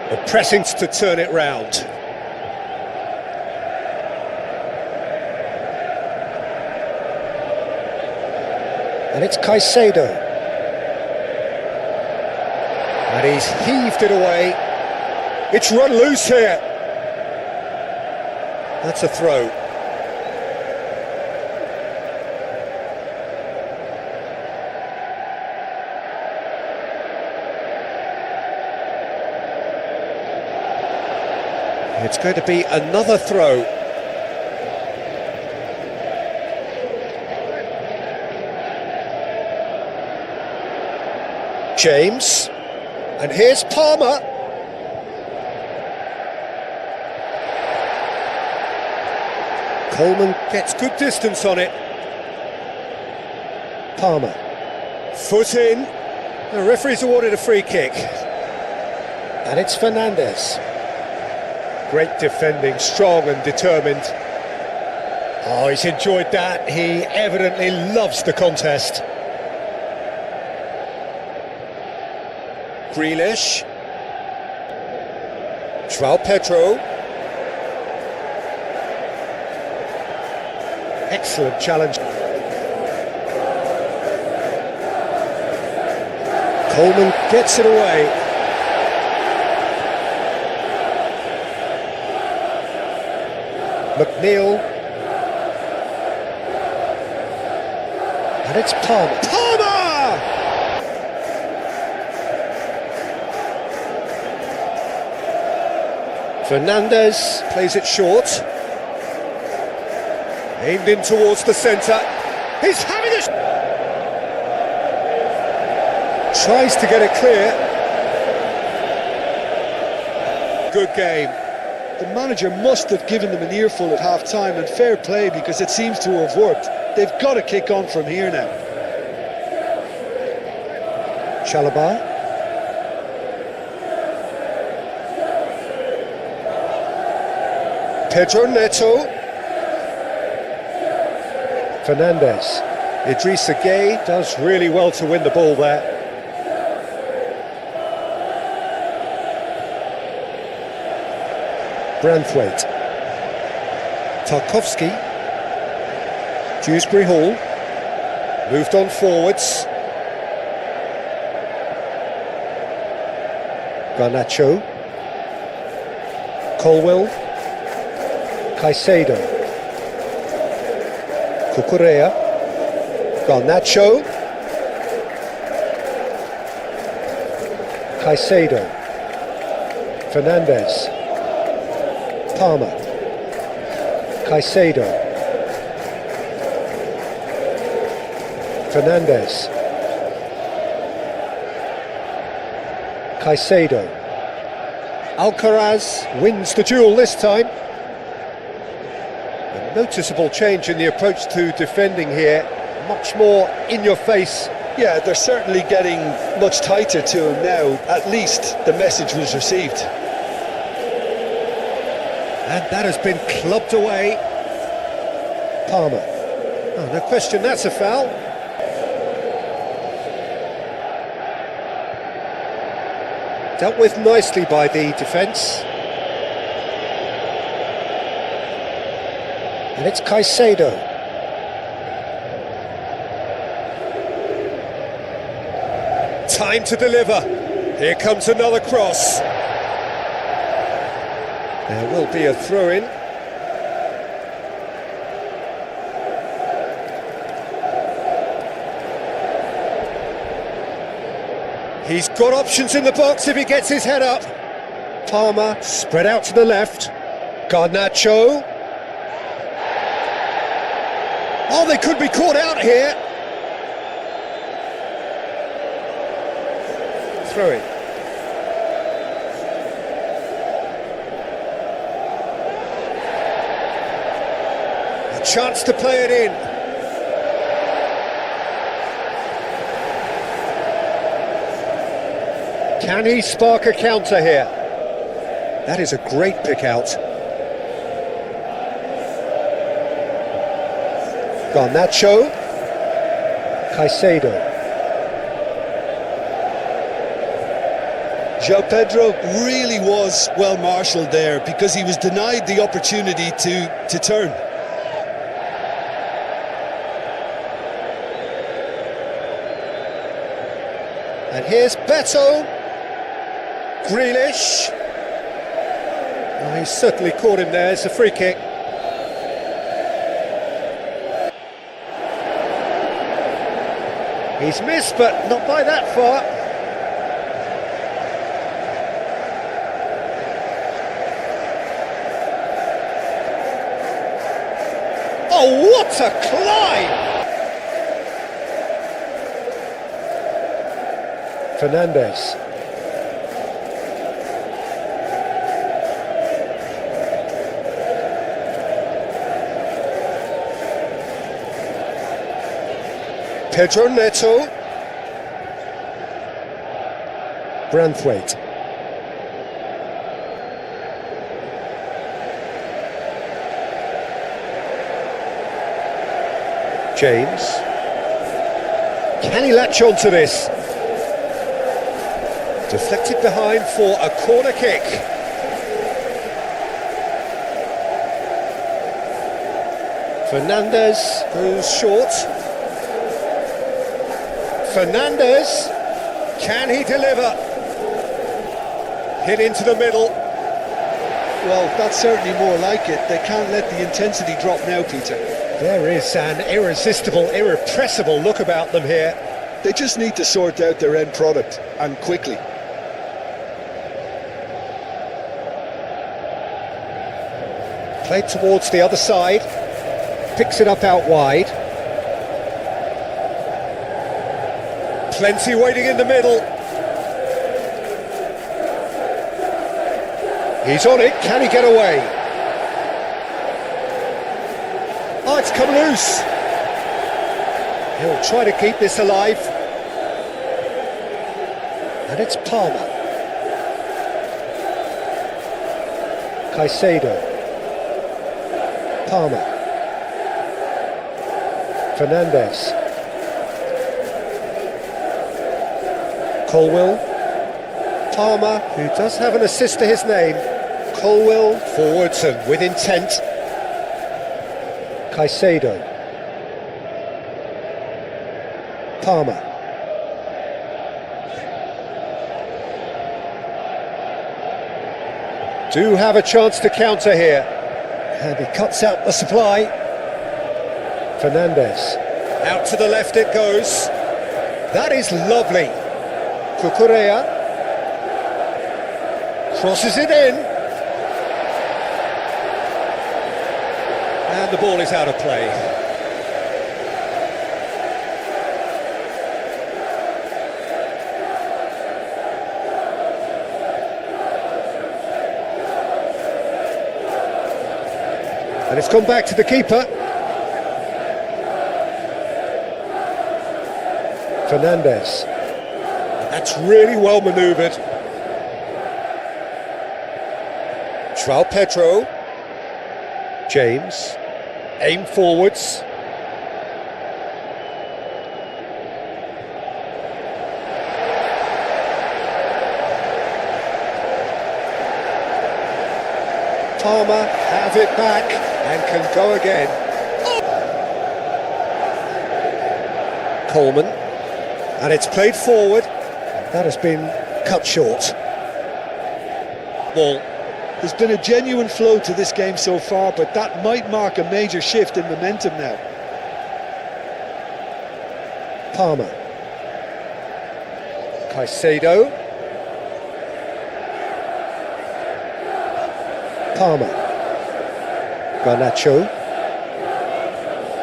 The pressing to turn it round. And it's Caicedo. And he's heaved it away. It's run loose here. That's a throw. It's going to be another throw. James. And here's Palmer. Coleman gets good distance on it. Palmer. Foot in. The referee's awarded a free kick. And it's Fernandez. Great defending, strong and determined. Oh, he's enjoyed that. He evidently loves the contest. Grealish. João Pedro. Excellent challenge. Coleman gets it away. McNeil. And it's Palmer. Palmer! Fernandez plays it short. Aimed in towards the centre. He's having a... Tries to get it clear. Good game. The manager must have given them an earful at half-time, and fair play, because it seems to have worked. They've got to kick on from here now. Chalobah. Pedro Neto. Fernandez. Idrissa Gueye does really well to win the ball there. Branthwaite. Tarkowski. Dewsbury Hall. Moved on forwards. Garnacho. Colwell. Caicedo. Cucurella. Garnacho. Caicedo. Fernandez. Palmer. Caicedo. Fernandez. Caicedo. Alcaraz wins the duel this time. A noticeable change in the approach to defending here. Much more in your face. Yeah, they're certainly getting much tighter to him now. At least the message was received. And that has been clubbed away. Palmer. Oh, no question, that's a foul. Dealt with nicely by the defence. And it's Caicedo. Time to deliver. Here comes another cross. There will be a throw-in. He's got options in the box if he gets his head up. Palmer spread out to the left. Garnacho. Oh, they could be caught out here. Throw it. A chance to play it in. Can he spark a counter here? That is a great pick out. Garnacho. Caicedo. João Pedro really was well marshalled there because he was denied the opportunity to turn. And here's Beto. Grealish. Oh, he certainly caught him there. It's a free kick. He's missed, but not by that far. Oh, what a climb! Fernandes. Pedro Neto. Branthwaite. James. Can he latch on to this? Deflected behind for a corner kick. Fernandes goes short. Fernandes, can he deliver? Hit into the middle. Well, that's certainly more like it. They can't let the intensity drop now, Peter. There is an irresistible, irrepressible look about them here. They just need to sort out their end product, and quickly. Played towards the other side. Picks it up out wide. Plenty waiting in the middle. He's on it, can he get away? Oh, it's come loose. He'll try to keep this alive. And it's Palmer. Caicedo. Palmer. Fernandes. Colwill. Palmer, who does have an assist to his name. Colwill forwards and with intent. Caicedo. Palmer. Do have a chance to counter here. And he cuts out the supply. Fernandes. Out to the left it goes. That is lovely. Cucurella. Crosses it in. And the ball is out of play. And it's gone back to the keeper. Fernandes. That's really well manoeuvred. João Pedro. James. Aim forwards. Palmer have it back and can go again. Coleman. And it's played forward. That has been cut short. Ball. There's been a genuine flow to this game so far, but that might mark a major shift in momentum now. Palmer. Caicedo. Palmer. Garnacho.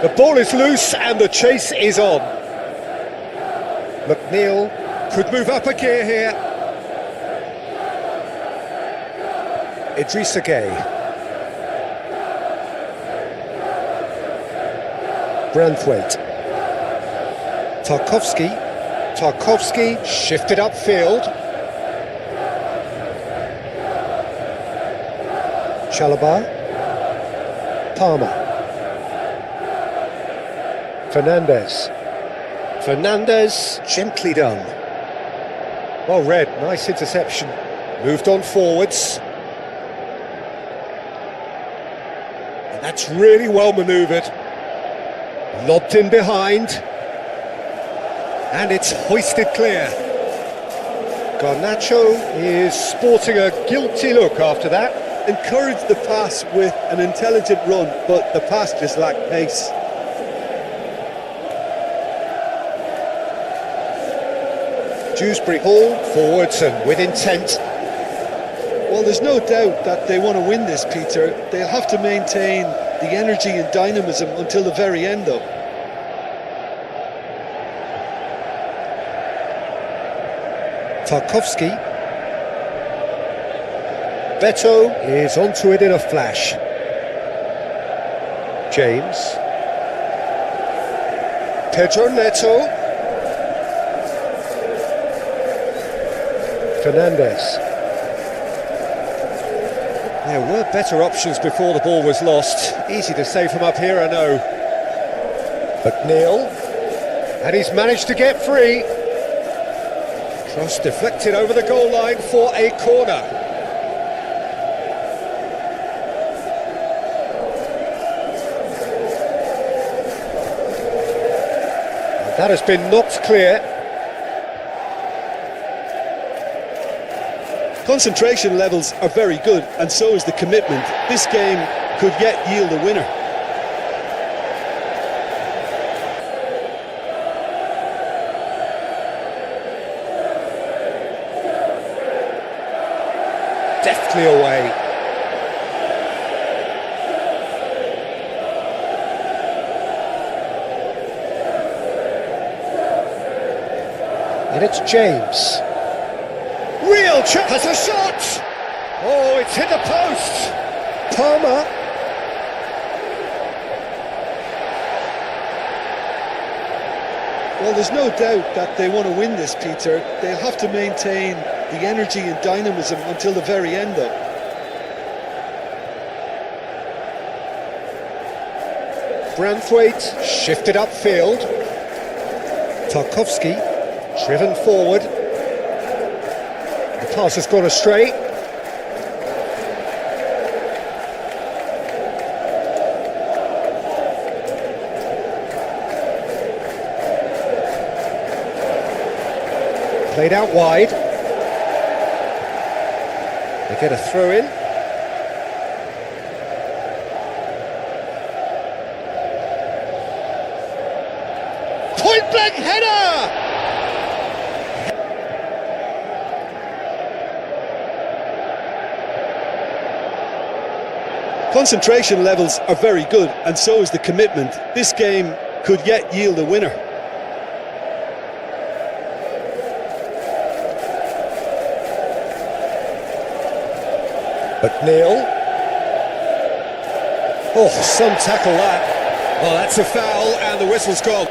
The ball is loose and the chase is on. McNeil could move up a gear here. Idrissa Gueye. Branthwaite. Tarkowski shifted upfield. Chalobah. Palmer. Fernandez, gently done. Well read, nice interception. Moved on forwards. And that's really well manoeuvred. Lobbed in behind. And it's hoisted clear. Garnacho is sporting a guilty look after that. Encouraged the pass with an intelligent run, but the pass just lacked pace. Dewsbury Hall, forwards and with intent. Well, there's no doubt that they want to win this, Peter. They'll have to maintain the energy and dynamism until the very end, though. Tarkowski. Beto is onto it in a flash. James. Pedro Neto. Fernandez. There were better options before the ball was lost. Easy to say from up here, I know. McNeil. And he's managed to get free. Cross deflected over the goal line for a corner. And that has been knocked clear. Concentration levels are very good, and so is the commitment. This game could yet yield a winner. Deftly away. And it's James. Real chance, has a shot! Oh, it's hit the post! Palmer. Well, there's no doubt that they want to win this, Peter. They'll have to maintain the energy and dynamism until the very end, though. Branthwaite shifted upfield. Tarkowski driven forward. The pass has gone astray. Played out wide. They get a throw in. Point blank header! Concentration levels are very good, and so is the commitment. This game could yet yield a winner. McNeil. Oh, some tackle that. Well, that's a foul and the whistle's gone.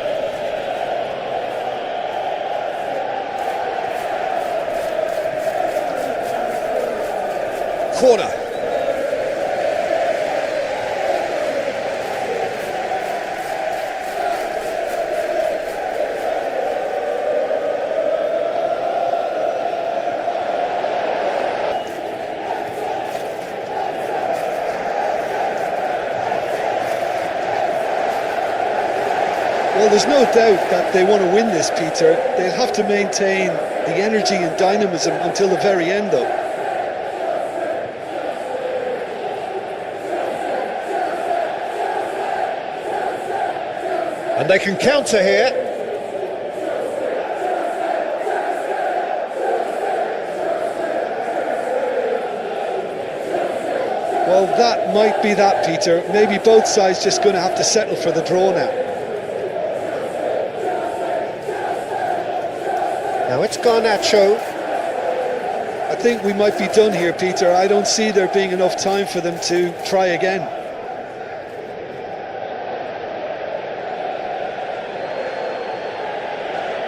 Corner. Well, Well, there's no doubt that they want to win this, Peter. They'll have to maintain the energy and dynamism until the very end, though. And they can counter here. Well, that might be that, Peter. Maybe both sides just going to have to settle for the draw now. Now it's Garnacho. I think we might be done here, Peter. I don't see there being enough time for them to try again.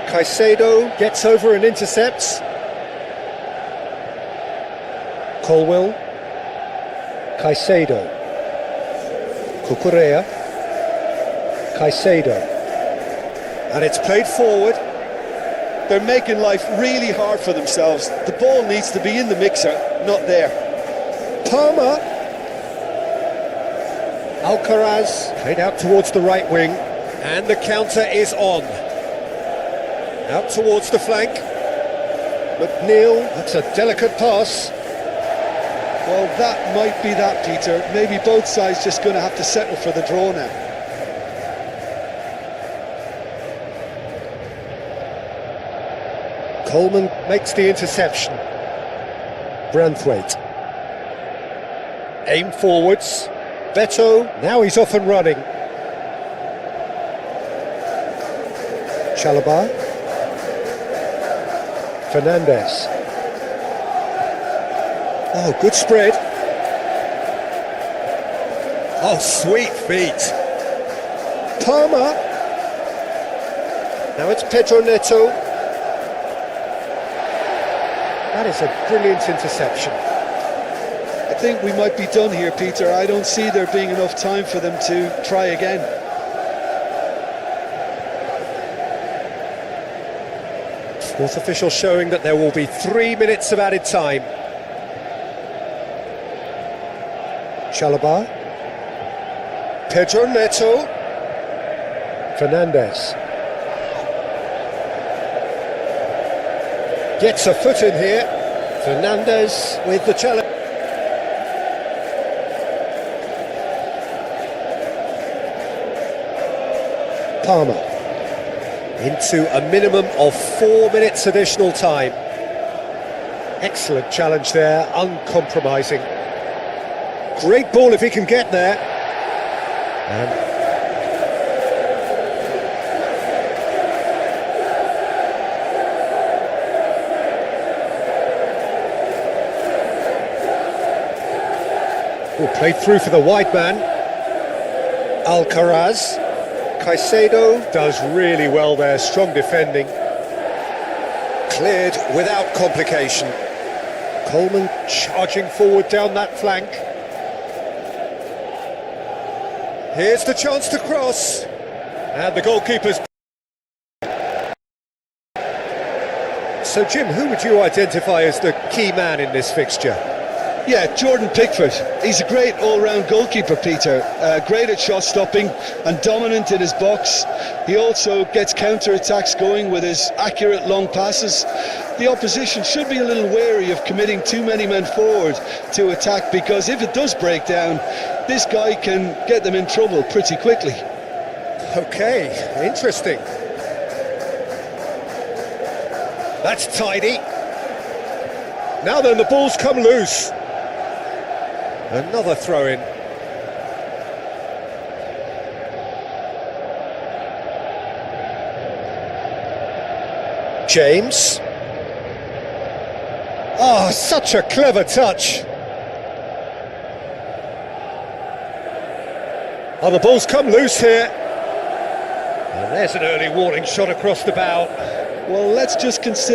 Caicedo gets over and intercepts. Colwill. Caicedo. Cucurella. Caicedo. And it's played forward. They're making life really hard for themselves. The ball needs to be in the mixer, not there. Palmer. Alcaraz played out towards the right wing, and the counter is on. Out towards the flank. McNeil, that's a delicate pass. Well, that might be that, Peter. Maybe both sides just going to have to settle for the draw now. Coleman makes the interception. Branthwaite. Aim forwards. Beto, now he's off and running. Chalobah. Fernandez. Oh, good spread. Oh, sweet feet. Palmer. Now it's Pedro Neto. That is a brilliant interception. I think we might be done here, Peter. I don't see there being enough time for them to try again. Fourth official showing that there will be 3 minutes of added time. Chalobah. Pedro Neto. Fernandez. Gets a foot in here. Fernandez with the challenge. Palmer. Into a minimum of 4 minutes additional time. Excellent challenge there, uncompromising. Great ball if he can get there. Played through for the wide man. Alcaraz. Caicedo does really well there, strong defending. Cleared without complication. Coleman charging forward down that flank. Here's the chance to cross. And the goalkeeper's... So Jim, who would you identify as the key man in this fixture? Yeah, Jordan Pickford. He's a great all-round goalkeeper, Peter. Great at shot stopping and dominant in his box. He also gets counter-attacks going with his accurate long passes. The opposition should be a little wary of committing too many men forward to attack, because if it does break down, this guy can get them in trouble pretty quickly. Okay, interesting. That's tidy. Now then, the ball's come loose. Another throw-in. James. Oh, such a clever touch. Oh, the ball's come loose here. And there's an early warning shot across the bow. Well, let's just consider